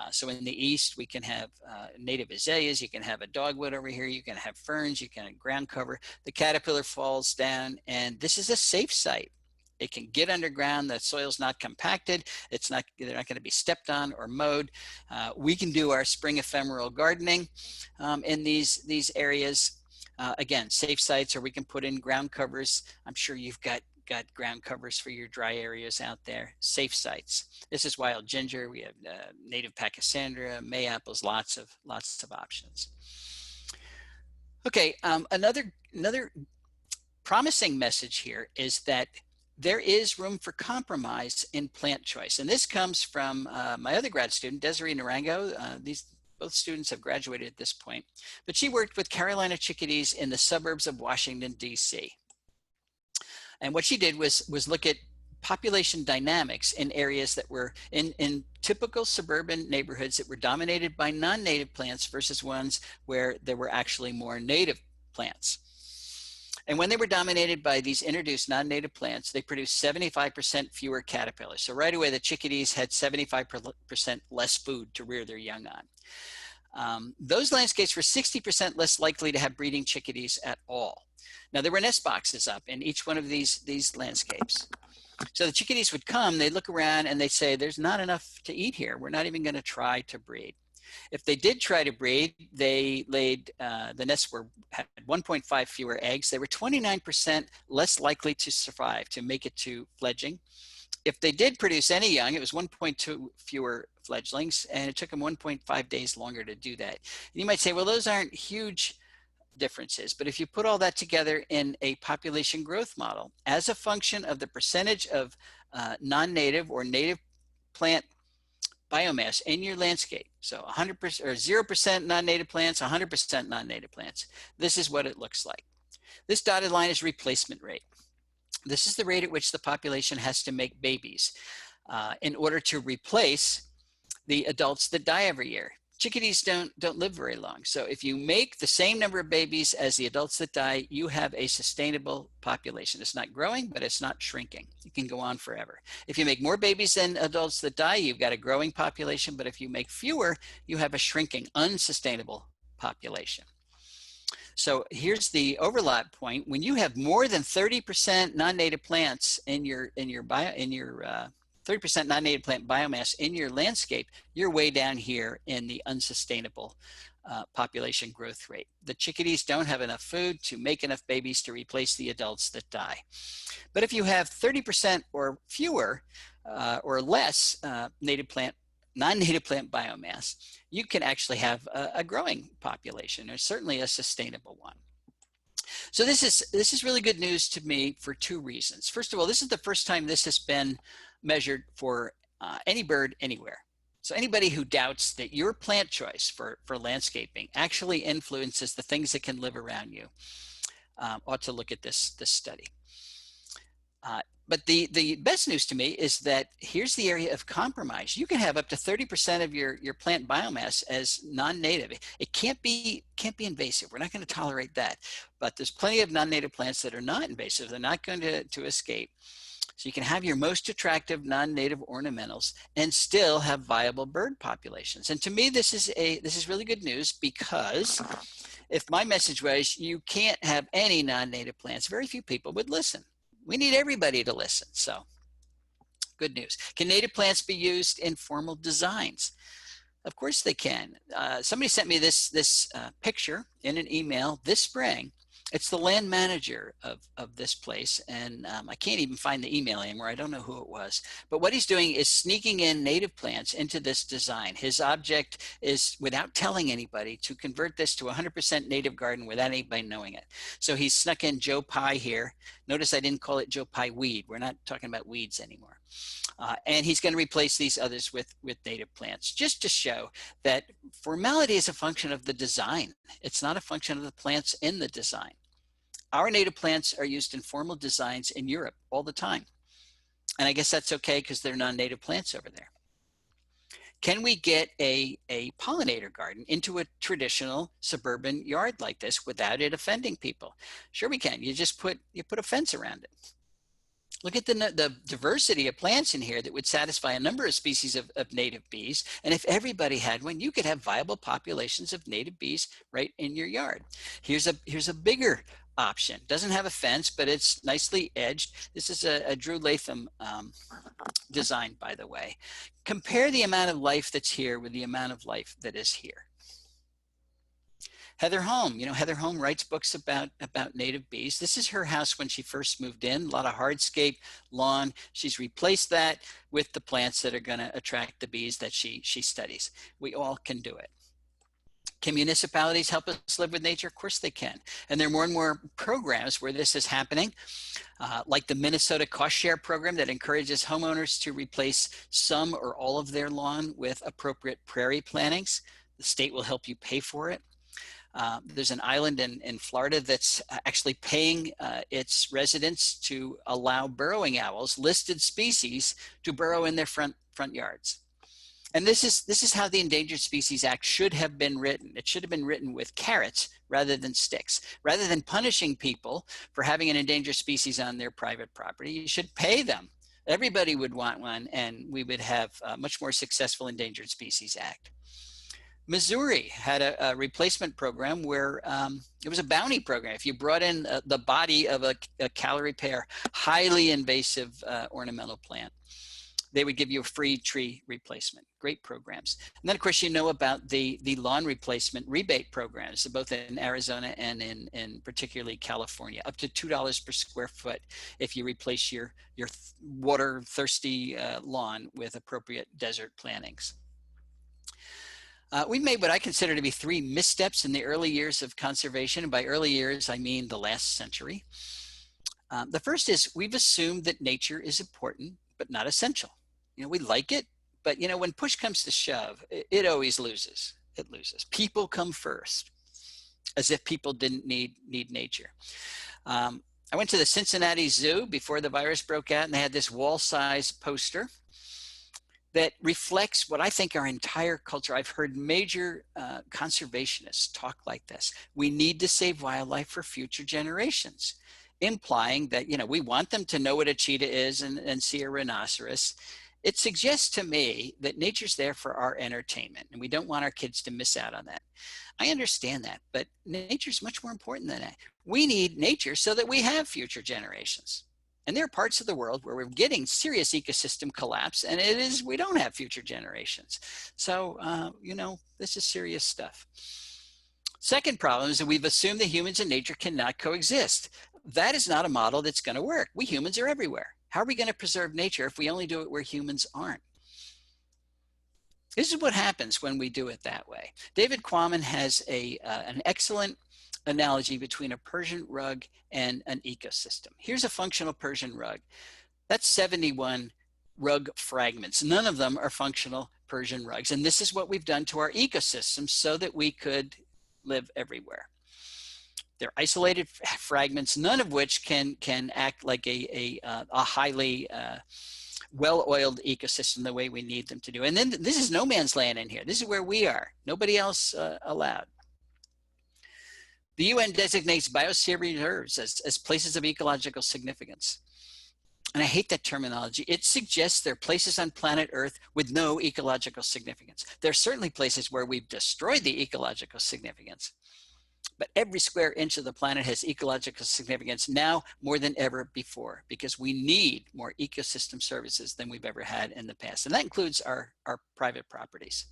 So in the east, we can have native azaleas, you can have a dogwood over here, you can have ferns, you can have ground cover. The caterpillar falls down, and this is a safe site. It can get underground. The soil's not compacted. They're not going to be stepped on or mowed. We can do our spring ephemeral gardening in these areas. Again, safe sites, or we can put in ground covers. I'm sure you've got ground covers for your dry areas out there. Safe sites. This is wild ginger. We have native pachysandra, mayapples, lots of options. Okay, another promising message here is that there is room for compromise in plant choice. And this comes from my other grad student, Desiree Narango. Both students have graduated at this point, but she worked with Carolina chickadees in the suburbs of Washington, D.C. And what she did was look at population dynamics in areas that were in typical suburban neighborhoods that were dominated by non-native plants versus ones where there were actually more native plants. And when they were dominated by these introduced non-native plants, they produced 75% fewer caterpillars. So right away, the chickadees had 75% less food to rear their young on. Those landscapes were 60% less likely to have breeding chickadees at all. Now, there were nest boxes up in each one of these landscapes. So the chickadees would come, they'd look around, and they'd say, there's not enough to eat here. We're not even going to try to breed. If they did try to breed, they laid, the nests had 1.5 fewer eggs. They were 29% less likely to survive, to make it to fledging. If they did produce any young, it was 1.2 fewer fledglings, and it took them 1.5 days longer to do that. And you might say, well, those aren't huge differences, but if you put all that together in a population growth model as a function of the percentage of non-native or native plant biomass in your landscape, so 100% or 0% non-native plants, 100% non-native plants, this is what it looks like. This dotted line is replacement rate. This is the rate at which the population has to make babies in order to replace the adults that die every year. Chickadees don't live very long. So if you make the same number of babies as the adults that die, you have a sustainable population. It's not growing, but it's not shrinking. It can go on forever. If you make more babies than adults that die, you've got a growing population. But if you make fewer, you have a shrinking, unsustainable population. So here's the overlap point. When you have more than 30% non-native plants in your 30% non-native plant biomass in your landscape, you're way down here in the unsustainable population growth rate. The chickadees don't have enough food to make enough babies to replace the adults that die. But if you have 30% or fewer or less non-native plant biomass, you can actually have a growing population, or certainly a sustainable one. So this is really good news to me for two reasons. First of all, this is the first time this has been measured for any bird anywhere. So anybody who doubts that your plant choice for landscaping actually influences the things that can live around you ought to look at this study. But the best news to me is that here's the area of compromise. You can have up to 30% of your plant biomass as non-native. It can't be invasive. We're not going to tolerate that. But there's plenty of non-native plants that are not invasive. They're not going to escape. So you can have your most attractive non-native ornamentals and still have viable bird populations. And to me, this is really good news, because if my message was you can't have any non-native plants, very few people would listen. We need everybody to listen. So good news. Can native plants be used in formal designs? Of course they can. Somebody sent me this picture in an email this spring. It's the land manager of this place, and I can't even find the email anymore. I don't know who it was. But what he's doing is sneaking in native plants into this design. His object is, without telling anybody, to convert this to a 100% native garden without anybody knowing it. So he's snuck in Joe Pye here. Notice I didn't call it Joe Pye weed. We're not talking about weeds anymore. And he's going to replace these others with native plants, just to show that formality is a function of the design. It's not a function of the plants in the design. Our native plants are used in formal designs in Europe all the time. And I guess that's okay because they're non-native plants over there. Can we get a pollinator garden into a traditional suburban yard like this without it offending people? Sure we can. You put a fence around it. Look at the diversity of plants in here that would satisfy a number of species of native bees. And if everybody had one, you could have viable populations of native bees right in your yard. Here's a bigger option. Doesn't have a fence, but it's nicely edged. This is a Drew Latham design, by the way. Compare the amount of life that's here with the amount of life that is here. Heather Holm, Heather Holm writes books about native bees. This is her house when she first moved in, a lot of hardscape lawn. She's replaced that with the plants that are going to attract the bees that she studies. We all can do it. Can municipalities help us live with nature? Of course they can. And there are more and more programs where this is happening, like the Minnesota Cost Share program that encourages homeowners to replace some or all of their lawn with appropriate prairie plantings. The state will help you pay for it. There's an island in Florida that's actually paying its residents to allow burrowing owls, listed species, to burrow in their front yards. And this is how the Endangered Species Act should have been written. It should have been written with carrots rather than sticks. Rather than punishing people for having an endangered species on their private property, you should pay them. Everybody would want one, and we would have a much more successful Endangered Species Act. Missouri had a replacement program where it was a bounty program. If you brought in the body of a calorie pear, highly invasive ornamental plant, they would give you a free tree replacement. Great programs. And then of course, you know about the lawn replacement rebate programs, both in Arizona and in particularly California, up to $2 per square foot if you replace your water thirsty lawn with appropriate desert plantings. We've made what I consider to be 3 missteps in the early years of conservation. And by early years, I mean the last century. The first is we've assumed that nature is important, but not essential. You know, we like it, but you know, when push comes to shove, it always loses. It loses. People come first, as if people didn't need nature. I went to the Cincinnati Zoo before the virus broke out, and they had this wall-sized poster that reflects what I think our entire culture. I've heard major conservationists talk like this. We need to save wildlife for future generations, implying that, you know, we want them to know what a cheetah is and see a rhinoceros. It suggests to me that nature's there for our entertainment, and we don't want our kids to miss out on that. I understand that, but nature's much more important than that. We need nature so that we have future generations. And there are parts of the world where we're getting serious ecosystem collapse, and we don't have future generations. So, you know, this is serious stuff. Second problem is that we've assumed that humans and nature cannot coexist. That is not a model that's going to work. We humans are everywhere. How are we going to preserve nature if we only do it where humans aren't? This is what happens when we do it that way. David Quammen has an excellent analogy between a Persian rug and an ecosystem. Here's a functional Persian rug. That's 71 rug fragments. None of them are functional Persian rugs. And this is what we've done to our ecosystem so that we could live everywhere. They're isolated fragments, none of which can act like a highly well-oiled ecosystem the way we need them to do. And then this is no man's land in here. This is where we are. Nobody else allowed. The UN designates biosphere reserves as places of ecological significance. And I hate that terminology. It suggests there are places on planet Earth with no ecological significance. There are certainly places where we've destroyed the ecological significance. But every square inch of the planet has ecological significance now more than ever before, because we need more ecosystem services than we've ever had in the past. And that includes our private properties.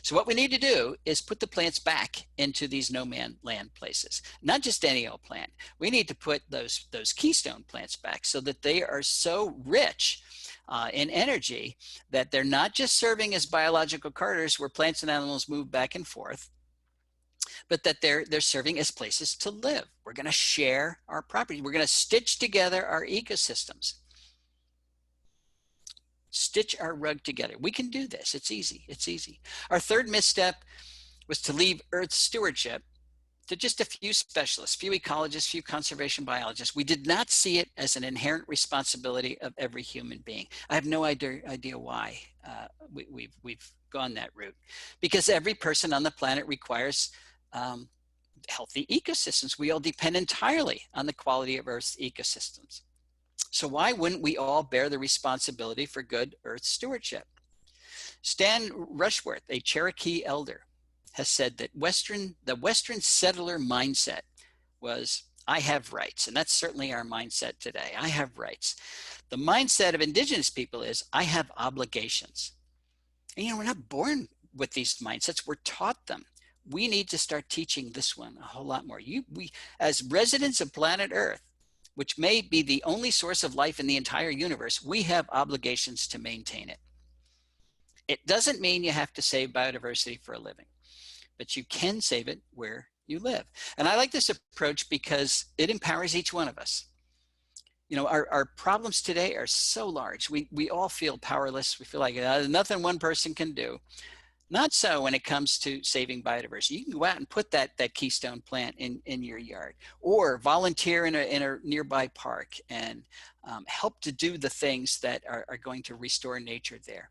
So what we need to do is put the plants back into these no man land places, not just any old plant. We need to put those keystone plants back so that they are so rich in energy that they're not just serving as biological corridors where plants and animals move back and forth, but that they're serving as places to live. We're going to share our property. We're going to stitch together our ecosystems. Stitch our rug together. We can do this. It's easy. It's easy. Our third misstep was to leave Earth stewardship to just a few specialists, few ecologists, few conservation biologists. We did not see it as an inherent responsibility of every human being. I have no idea why we've gone that route, because every person on the planet requires healthy ecosystems. We all depend entirely on the quality of Earth's ecosystems. So why wouldn't we all bear the responsibility for good Earth stewardship? Stan Rushworth, a Cherokee elder, has said that the Western settler mindset was, I have rights. And that's certainly our mindset today. I have rights. The mindset of indigenous people is, I have obligations. And you know, we're not born with these mindsets. We're taught them. We need to start teaching this one a whole lot more. We, as residents of planet Earth, which may be the only source of life in the entire universe, we have obligations to maintain it. It doesn't mean you have to save biodiversity for a living, but you can save it where you live. And I like this approach because it empowers each one of us. You know, our problems today are so large. We all feel powerless. We feel like there's nothing one person can do. Not so when it comes to saving biodiversity. You can go out and put that keystone plant in your yard, or volunteer in a nearby park and help to do the things that are going to restore nature there.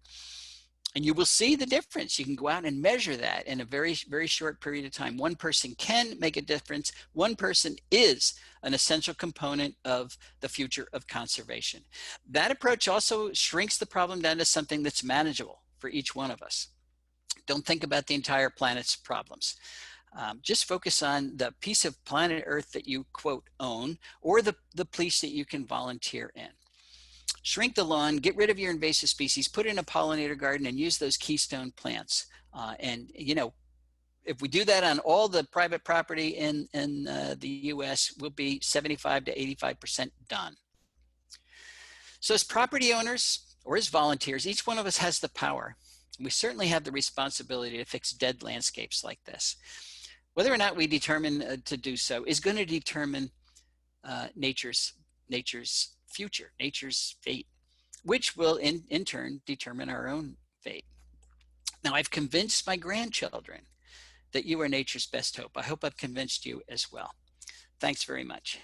And you will see the difference. You can go out and measure that in a very, very short period of time. One person can make a difference. One person is an essential component of the future of conservation. That approach also shrinks the problem down to something that's manageable for each one of us. Don't think about the entire planet's problems. Just focus on the piece of planet Earth that you, quote, own, or the place that you can volunteer in. Shrink the lawn, get rid of your invasive species, put in a pollinator garden, and use those keystone plants. And you know, if we do that on all the private property in the US, we'll be 75 to 85% done. So as property owners or as volunteers, each one of us has the power. We certainly have the responsibility to fix dead landscapes like this. Whether or not we determine to do so is going to determine nature's future, nature's fate, which will in turn determine our own fate. Now, I've convinced my grandchildren that you are nature's best hope. I hope I've convinced you as well. Thanks very much.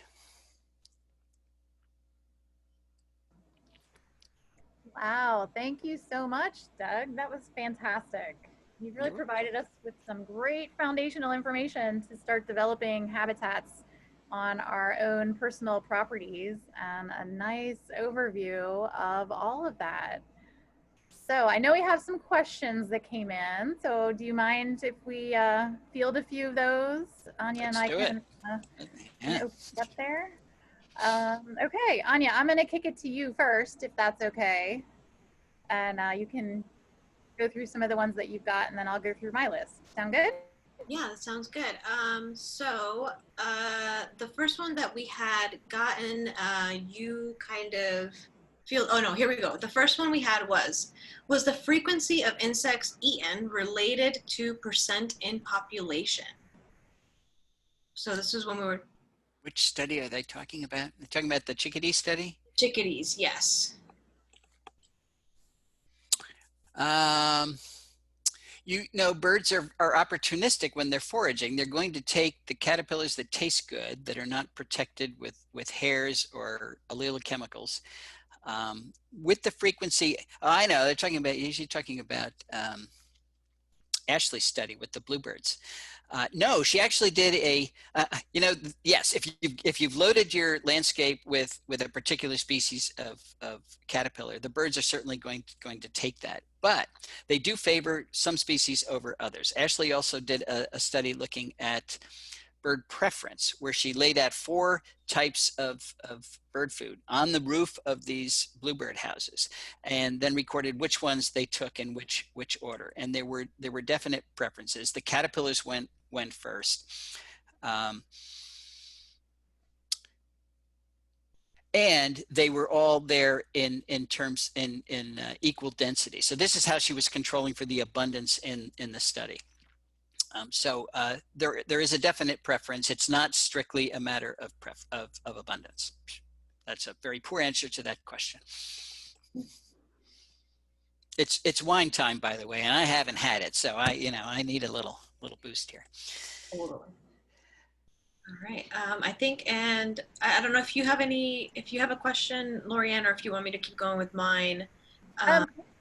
Wow, thank you so much, Doug. That was fantastic. You've really provided us with some great foundational information to start developing habitats on our own personal properties and a nice overview of all of that. So I know we have some questions that came in. So do you mind if we field a few of those? Anya and I can open up there. Okay, Anya, I'm going to kick it to you first, if that's okay. And you can go through some of the ones that you've got, and then I'll go through my list. Sound good? Yeah, that sounds good. The first one that we had gotten, you kind of feel, oh no, here we go. The first one we had was the frequency of insects eaten related to percent in population? So this is when we were. Which study are they talking about? They're talking about the chickadee study? Chickadees, yes. You know, birds are opportunistic when they're foraging. They're going to take the caterpillars that taste good, that are not protected with hairs or allelochemicals. With the frequency, I know they're talking about, usually talking about Ashley's study with the bluebirds. No, she actually did a, you know, yes, if you've loaded your landscape with a particular species of caterpillar, the birds are certainly going to take that. But they do favor some species over others. Ashley also did a study looking at bird preference, where she laid out 4 types of bird food on the roof of these bluebird houses, and then recorded which ones they took in which order. And there were definite preferences. The caterpillars went first. And they were all there in equal density. So this is how she was controlling for the abundance in the study. There is a definite preference. It's not strictly a matter of abundance. That's a very poor answer to that question. It's wine time, by the way, and I haven't had it, so I need a little boost here. Totally. All right. I think, and I don't know if you have a question, Lorianne, or if you want me to keep going with mine.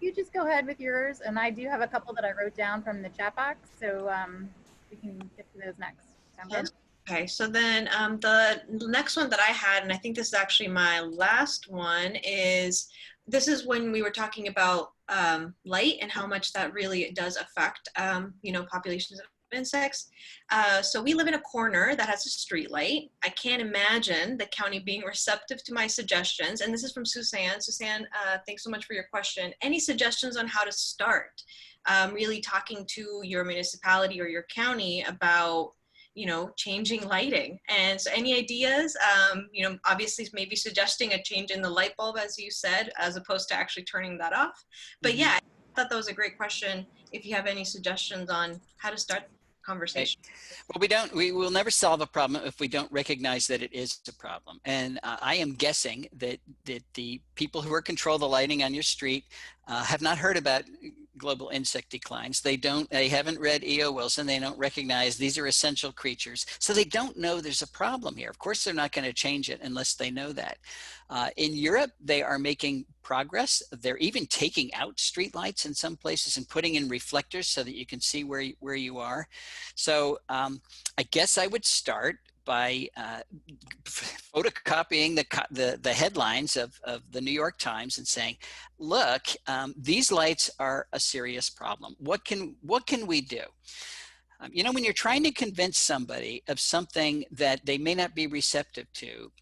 You just go ahead with yours, and I do have a couple that I wrote down from the chat box, so we can get to those next. Sound good? Okay, so then the next one that I had, and I think this is actually my last one, this is when we were talking about light and how much that really does affect, populations of insects. So we live in a corner that has a street light. I can't imagine the county being receptive to my suggestions. And this is from Suzanne. Suzanne, thanks so much for your question. Any suggestions on how to start really talking to your municipality or your county about changing lighting? And so any ideas, obviously maybe suggesting a change in the light bulb, as you said, as opposed to actually turning that off. But yeah, I thought that was a great question. If you have any suggestions on how to start conversation. Well, we will never solve a problem if we don't recognize that it is a problem. And I am guessing that the people who control the lighting on your street have not heard about global insect declines. They haven't read E.O. Wilson. They don't recognize these are essential creatures. So they don't know there's a problem here. Of course, they're not going to change it unless they know that. In Europe, they are making progress. They're even taking out streetlights in some places and putting in reflectors so that you can see where you are. So I guess I would start by photocopying the headlines of the New York Times and saying, look, these lights are a serious problem. What can we do? When you're trying to convince somebody of something that they may not be receptive to,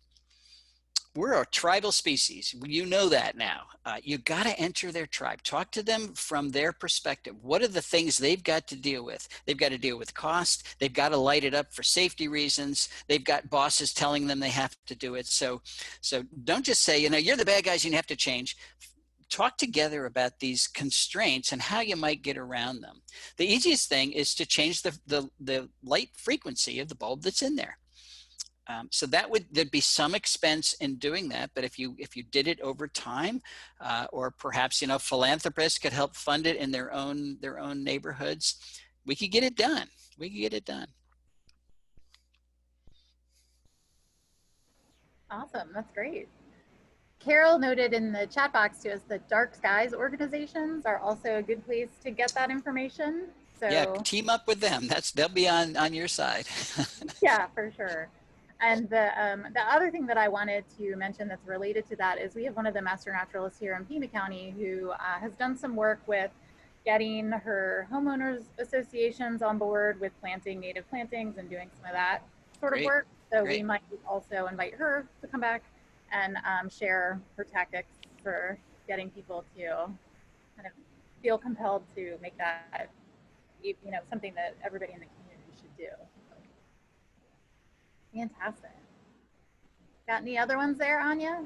we're a tribal species. You know that now. You got to enter their tribe. Talk to them from their perspective. What are the things they've got to deal with? They've got to deal with cost. They've got to light it up for safety reasons. They've got bosses telling them they have to do it. So don't just say, you're the bad guys and you have to change. Talk together about these constraints and how you might get around them. The easiest thing is to change the light frequency of the bulb that's in there. So there'd be some expense in doing that, but if you did it over time, or perhaps philanthropists could help fund it in their own neighborhoods, we could get it done. We could get it done. Awesome, that's great. Carol noted in the chat box to us that dark skies organizations are also a good place to get that information. So yeah, team up with them. They'll be on your side. Yeah, for sure. And the other thing that I wanted to mention that's related to that is we have one of the master naturalists here in Pima County who has done some work with getting her homeowners associations on board with planting native plantings and doing some of that sort of work. So we might also invite her to come back and share her tactics for getting people to kind of feel compelled to make that, something that everybody in the community should do. Fantastic. Got any other ones there, Anya?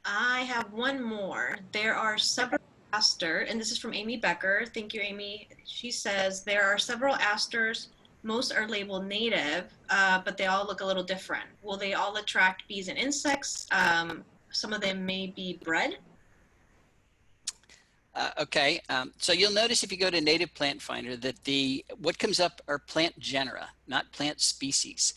I have one more. There are several aster, and this is from Amy Becker. Thank you, Amy. She says there are several asters. Most are labeled native, but they all look a little different. Will they all attract bees and insects? Some of them may be bred. Okay, so you'll notice if you go to Native Plant Finder that what comes up are plant genera, not plant species.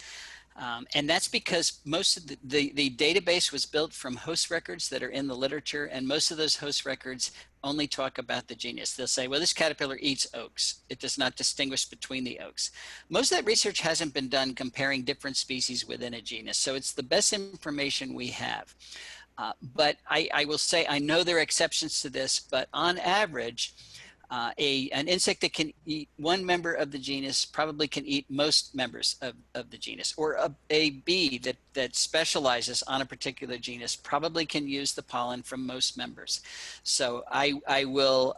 And that's because most of the database was built from host records that are in the literature, and most of those host records only talk about the genus. They'll say, well, this caterpillar eats oaks. It does not distinguish between the oaks. Most of that research hasn't been done comparing different species within a genus, so it's the best information we have. But I will say, I know there are exceptions to this, but on average, an insect that can eat one member of the genus probably can eat most members of the genus, or a bee that specializes on a particular genus probably can use the pollen from most members. So I will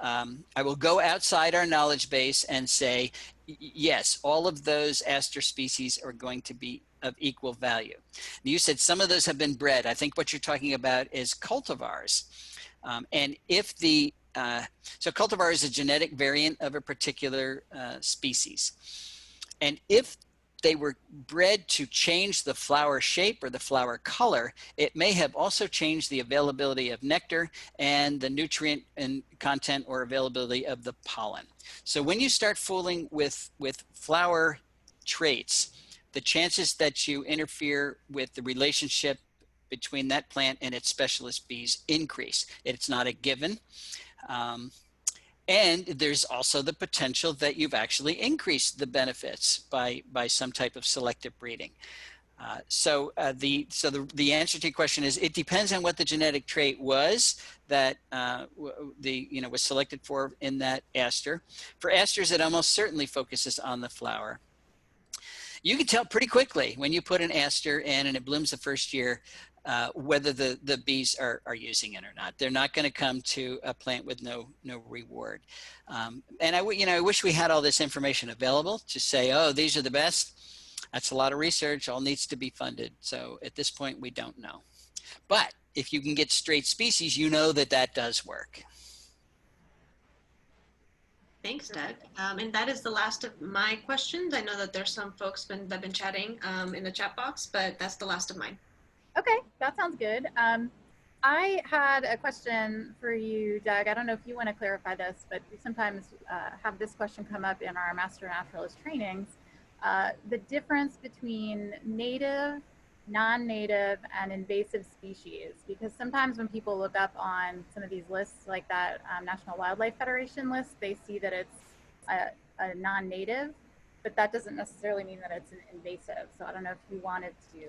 go outside our knowledge base and say, yes, all of those aster species are going to be of equal value. You said some of those have been bred. I think what you're talking about is cultivars. And if so cultivar is a genetic variant of a particular species. And if they were bred to change the flower shape or the flower color, it may have also changed the availability of nectar and the nutrient and content or availability of the pollen. So when you start fooling with flower traits, the chances that you interfere with the relationship between that plant and its specialist bees increase. It's not a given. And there's also the potential that you've actually increased the benefits by some type of selective breeding. So the answer to your question is, it depends on what the genetic trait was that was selected for in that aster. For asters, it almost certainly focuses on the flower. You can tell pretty quickly when you put an aster in and it blooms the first year whether the bees are using it or not. They're not going to come to a plant with no reward. And I wish we had all this information available to say, oh, these are the best. That's a lot of research, all needs to be funded. So at this point, we don't know. But if you can get straight species, you know that does work. Thanks, Doug. And that is the last of my questions. I know that there's some folks that have been chatting in the chat box, but that's the last of mine. Okay, that sounds good. I had a question for you, Doug. I don't know if you want to clarify this, but we sometimes have this question come up in our Master Naturalist trainings. The difference between native, non-native, and invasive species, because sometimes when people look up on some of these lists like that National Wildlife Federation list, they see that it's a non-native, but that doesn't necessarily mean that it's an invasive. So I don't know if you wanted to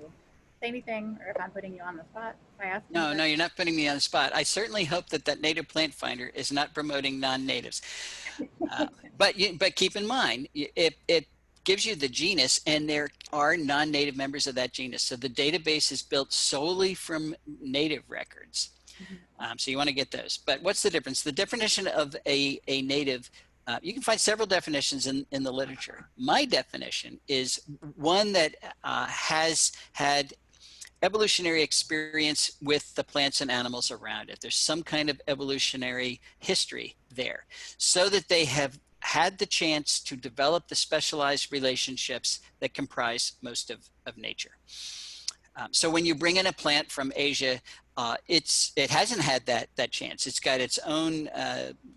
say anything, or if I'm putting you on the spot by asking. No, you're not putting me on the spot. I certainly hope that Native Plant Finder is not promoting non-natives. But keep in mind, it gives you the genus, and there are non-native members of that genus. So the database is built solely from native records. So you want to get those. But what's the difference? The definition of a native, you can find several definitions in the literature. My definition is one that has had evolutionary experience with the plants and animals around it. There's some kind of evolutionary history there, so that they have had the chance to develop the specialized relationships that comprise most of nature. So when you bring in a plant from Asia, it hasn't had that chance. It's got its own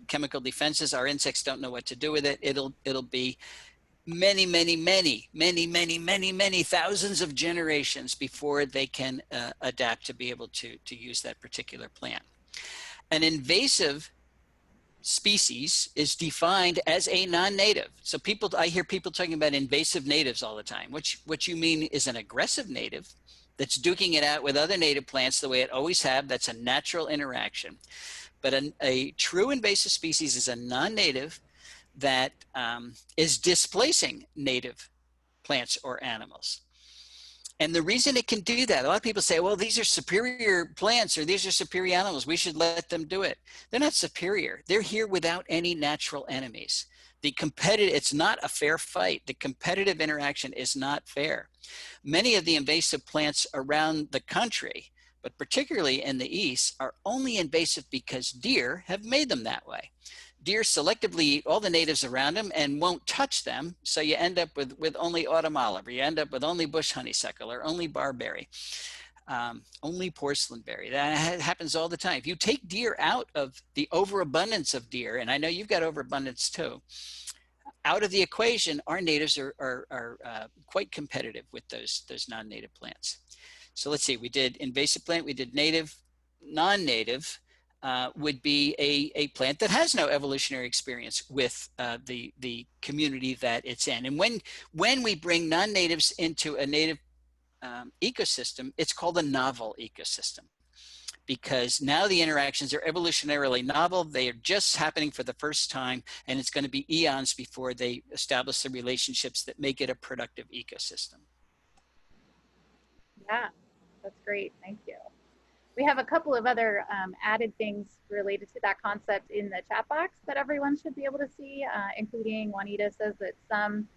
chemical defenses. Our insects don't know what to do with it. It'll be many thousands of generations before they can adapt to be able to use that particular plant. An invasive species is defined as a non-native. So I hear people talking about invasive natives all the time. What you mean is an aggressive native that's duking it out with other native plants the way it always have. That's a natural interaction. But a true invasive species is a non-native that is displacing native plants or animals. And the reason it can do that, a lot of people say, well, these are superior plants or these are superior animals, we should let them do it. They're not superior. They're here without any natural enemies. It's not a fair fight. The competitive interaction is not fair. Many of the invasive plants around the country, but particularly in the East, are only invasive because deer have made them that way. Deer selectively eat all the natives around them and won't touch them. So you end up with only autumn olive, or you end up with only bush honeysuckle, or only barberry, only porcelain berry. That happens all the time. If you take deer out of the overabundance of deer, and I know you've got overabundance too, out of the equation, our natives are quite competitive with those non-native plants. So let's see, we did invasive plant, we did native. Non-native would be a plant that has no evolutionary experience with the community that it's in. And when we bring non-natives into a native ecosystem, it's called a novel ecosystem, because now the interactions are evolutionarily novel. They are just happening for the first time, and it's going to be eons before they establish the relationships that make it a productive ecosystem. Yeah, that's great. Thank you. We have a couple of other added things related to that concept in the chat box that everyone should be able to see, including Juanita says that some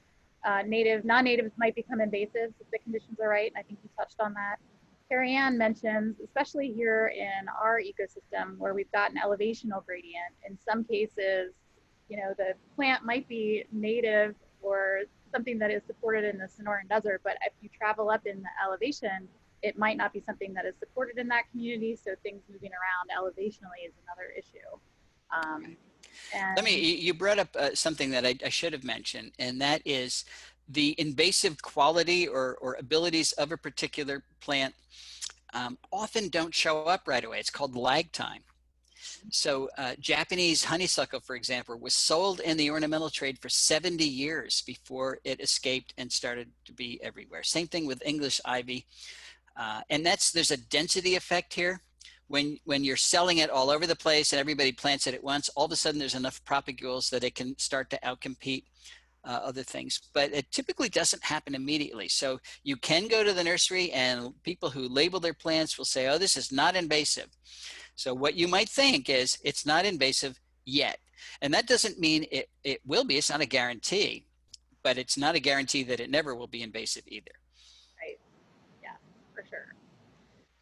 non-natives might become invasive if the conditions are right, and I think you touched on that. Carrie Ann mentions, especially here in our ecosystem where we've got an elevational gradient, in some cases, the plant might be native or something that is supported in the Sonoran Desert, but if you travel up in the elevation, it might not be something that is supported in that community. So things moving around elevationally is another issue. And you brought up something that I should have mentioned, and that is the invasive quality or abilities of a particular plant often don't show up right away. It's called lag time. So Japanese honeysuckle, for example, was sold in the ornamental trade for 70 years before it escaped and started to be everywhere. Same thing with English ivy. And there's a density effect here. When you're selling it all over the place and everybody plants it at once, all of a sudden there's enough propagules that it can start to outcompete other things. But it typically doesn't happen immediately. So you can go to the nursery and people who label their plants will say, oh, this is not invasive. So what you might think is it's not invasive yet. And that doesn't mean it will be. It's not a guarantee, but it's not a guarantee that it never will be invasive either. Right. Yeah, for sure.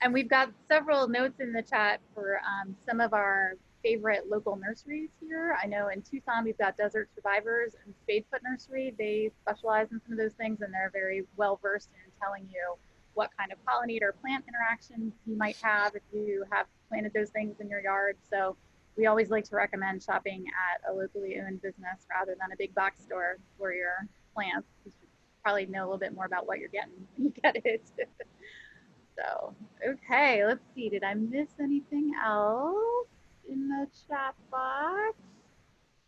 And we've got several notes in the chat for some of our favorite local nurseries here. I know in Tucson, we've got Desert Survivors and Spadefoot Nursery. They specialize in some of those things, and they're very well versed in telling you what kind of pollinator plant interactions you might have if you have planted those things in your yard. So we always like to recommend shopping at a locally owned business rather than a big box store for your plants. You should probably know a little bit more about what you're getting when you get it. So, okay, let's see. Did I miss anything else in the chat box?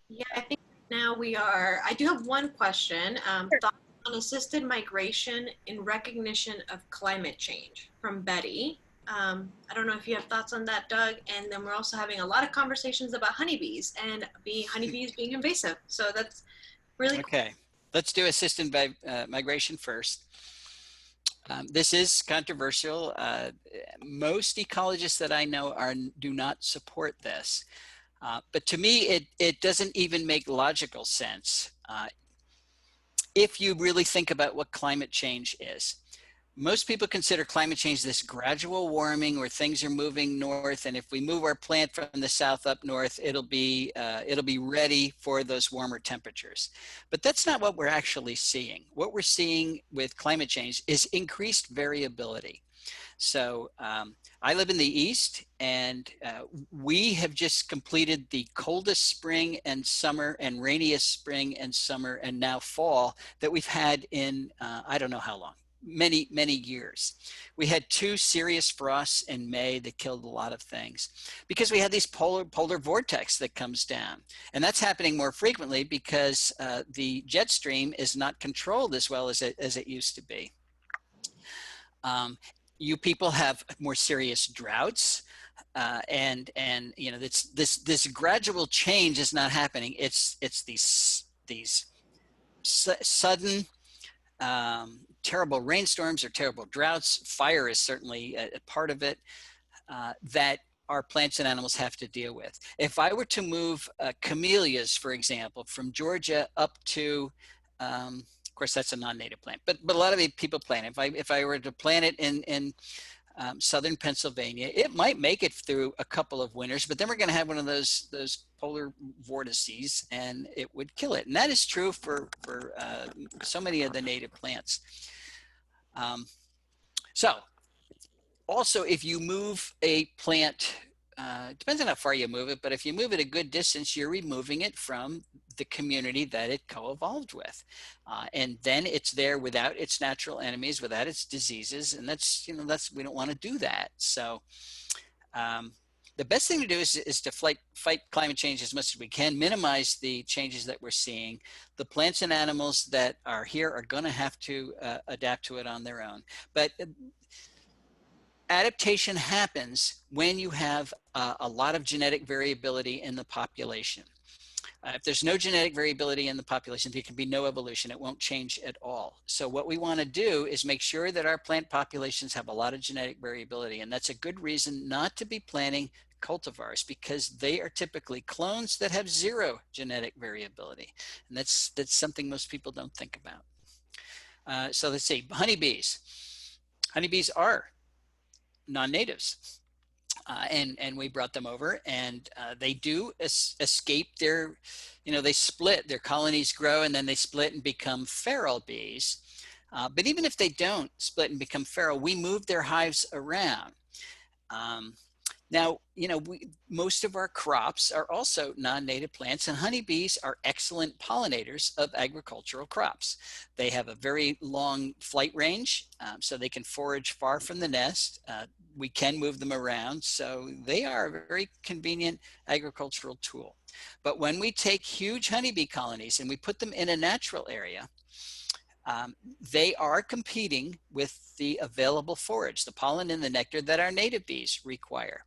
Yeah, I think now I do have one question. Sure. Thoughts on assisted migration in recognition of climate change from Betty. I don't know if you have thoughts on that, Doug. And then we're also having a lot of conversations about honeybees and honeybees being invasive. So that's really okay. let's do assisted migration first. This is controversial. Most ecologists that I know do not support this. But to me, it doesn't even make logical sense if you really think about what climate change is. Most people consider climate change this gradual warming where things are moving north, and if we move our plant from the south up north, it'll be ready for those warmer temperatures. But that's not what we're actually seeing. What we're seeing with climate change is increased variability. So I live in the East, and we have just completed the coldest spring and summer and rainiest spring and summer and now fall that we've had in I don't know how long. Many years. We had 2 serious frosts in May that killed a lot of things because we had these polar vortex that comes down, and that's happening more frequently because the jet stream is not controlled as well as it used to be. You people have more serious droughts, and you know this gradual change is not happening. It's these sudden terrible rainstorms or terrible droughts. Fire is certainly a part of it that our plants and animals have to deal with. If I were to move camellias, for example, from Georgia up to, of course, that's a non-native plant, but a lot of people plant it. If I were to plant it in southern Pennsylvania, it might make it through a couple of winters, but then we're going to have one of those polar vortices, and it would kill it. And that is true for so many of the native plants. So also, if you move a plant, depends on how far you move it, but if you move it a good distance, you're removing it from the community that it co-evolved with. And then it's there without its natural enemies, without its diseases. And that's, we don't want to do that. So the best thing to do is to fight climate change as much as we can, minimize the changes that we're seeing. The plants and animals that are here are going to have to adapt to it on their own. But adaptation happens when you have a lot of genetic variability in the population. If there's no genetic variability in the population, there can be no evolution. It won't change at all. So what we want to do is make sure that our plant populations have a lot of genetic variability. And that's a good reason not to be planting cultivars, because they are typically clones that have 0 genetic variability. And that's something most people don't think about. So let's see, honeybees. Honeybees are non-natives. And we brought them over, and they do escape their, they split, their colonies grow, and then they split and become feral bees. But even if they don't split and become feral, we move their hives around. Now, most of our crops are also non-native plants, and honeybees are excellent pollinators of agricultural crops. They have a very long flight range, so they can forage far from the nest. We can move them around, so they are a very convenient agricultural tool. But when we take huge honeybee colonies and we put them in a natural area, they are competing with the available forage, the pollen and the nectar that our native bees require.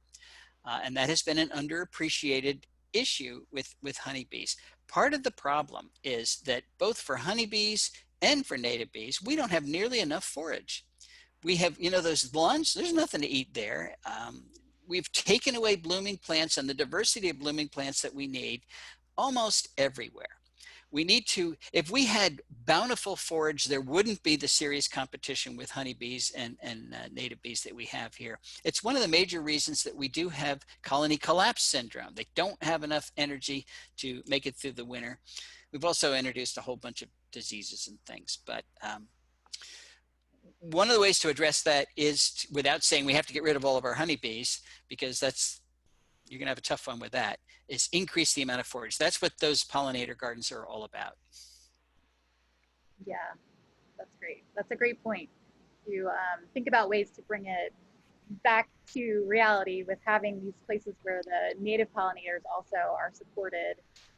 And that has been an underappreciated issue with honeybees. Part of the problem is that both for honeybees and for native bees, we don't have nearly enough forage. We have, those lawns, there's nothing to eat there. We've taken away blooming plants and the diversity of blooming plants that we need almost everywhere. We need to, if we had bountiful forage, there wouldn't be the serious competition with honeybees and native bees that we have here. It's one of the major reasons that we do have colony collapse syndrome. They don't have enough energy to make it through the winter. We've also introduced a whole bunch of diseases and things, but one of the ways to address that is without saying we have to get rid of all of our honeybees, because you're going to have a tough one with that, is increase the amount of forage. That's what those pollinator gardens are all about. Yeah, that's great. That's a great point. To think about ways to bring it back to reality with having these places where the native pollinators also are supported,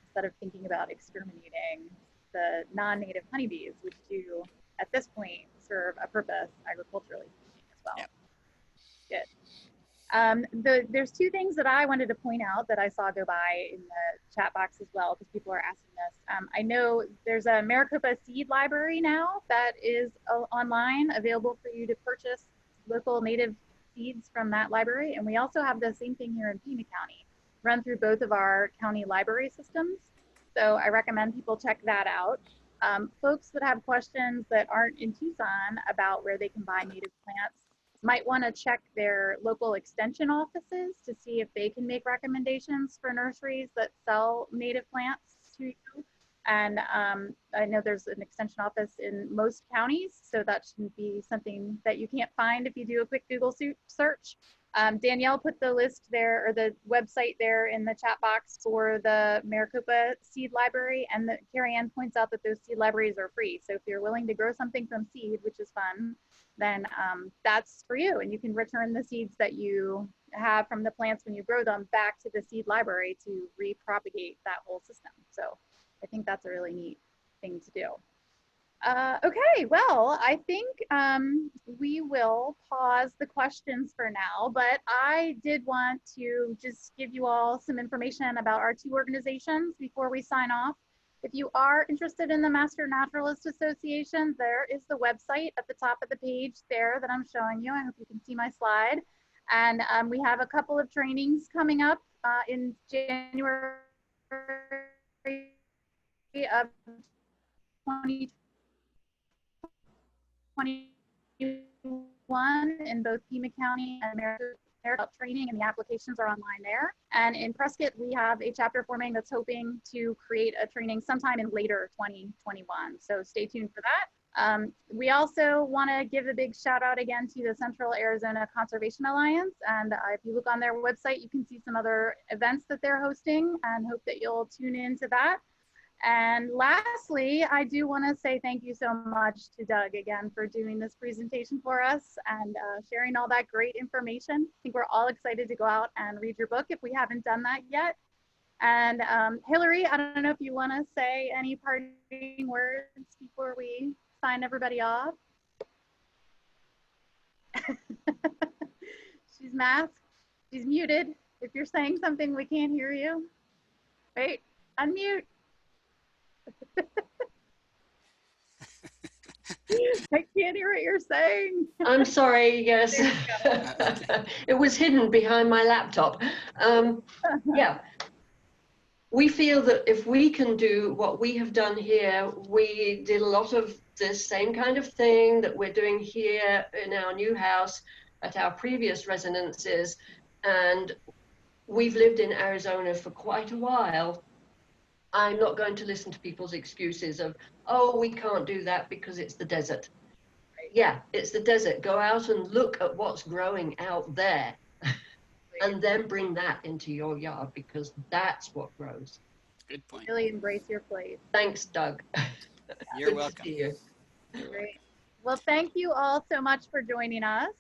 instead of thinking about exterminating the non-native honeybees, which do, at this point, serve a purpose agriculturally speaking as well. Yep. Good. There's two things that I wanted to point out that I saw go by in the chat box as well, because people are asking this. I know there's a Maricopa seed library now that is online, available for you to purchase local native seeds from that library. And we also have the same thing here in Pima County, run through both of our county library systems. So I recommend people check that out. Folks that have questions that aren't in Tucson about where they can buy native plants might want to check their local extension offices to see if they can make recommendations for nurseries that sell native plants to you. And I know there's an extension office in most counties, so that shouldn't be something that you can't find if you do a quick Google search. Danielle put the list there, or the website there in the chat box for the Maricopa Seed Library, and Carrie Ann points out that those seed libraries are free. So if you're willing to grow something from seed, which is fun, then that's for you. And you can return the seeds that you have from the plants when you grow them back to the seed library to repropagate that whole system. So I think that's a really neat thing to do. Okay, well, I think we will pause the questions for now, but I did want to just give you all some information about our two organizations before we sign off. If you are interested in the Master Naturalist Association, there is the website at the top of the page there that I'm showing you. I hope you can see my slide. And we have a couple of trainings coming up in January of 2021 in both Pima County and Maricopa training, and the applications are online there. And in Prescott, we have a chapter forming that's hoping to create a training sometime in later 2021. So stay tuned for that. We also want to give a big shout out again to the Central Arizona Conservation Alliance. And if you look on their website, you can see some other events that they're hosting, and hope that you'll tune into that. And lastly, I do want to say thank you so much to Doug again for doing this presentation for us and sharing all that great information. I think we're all excited to go out and read your book if we haven't done that yet. And Hillary, I don't know if you want to say any parting words before we sign everybody off. She's masked. She's muted. If you're saying something, we can't hear you. Wait, unmute. I can't hear what you're saying. I'm sorry, yes. It was hidden behind my laptop. Yeah, we feel that if we can do what we have done here, we did a lot of this same kind of thing that we're doing here in our new house at our previous residences. And we've lived in Arizona for quite a while. I'm not going to listen to people's excuses of, oh, we can't do that because it's the desert. Yeah, it's the desert. Go out and look at what's growing out there and then bring that into your yard, because that's what grows. Good point. Really embrace your place. Thanks, Doug. You're Good welcome. to see you. Great. Well, thank you all so much for joining us.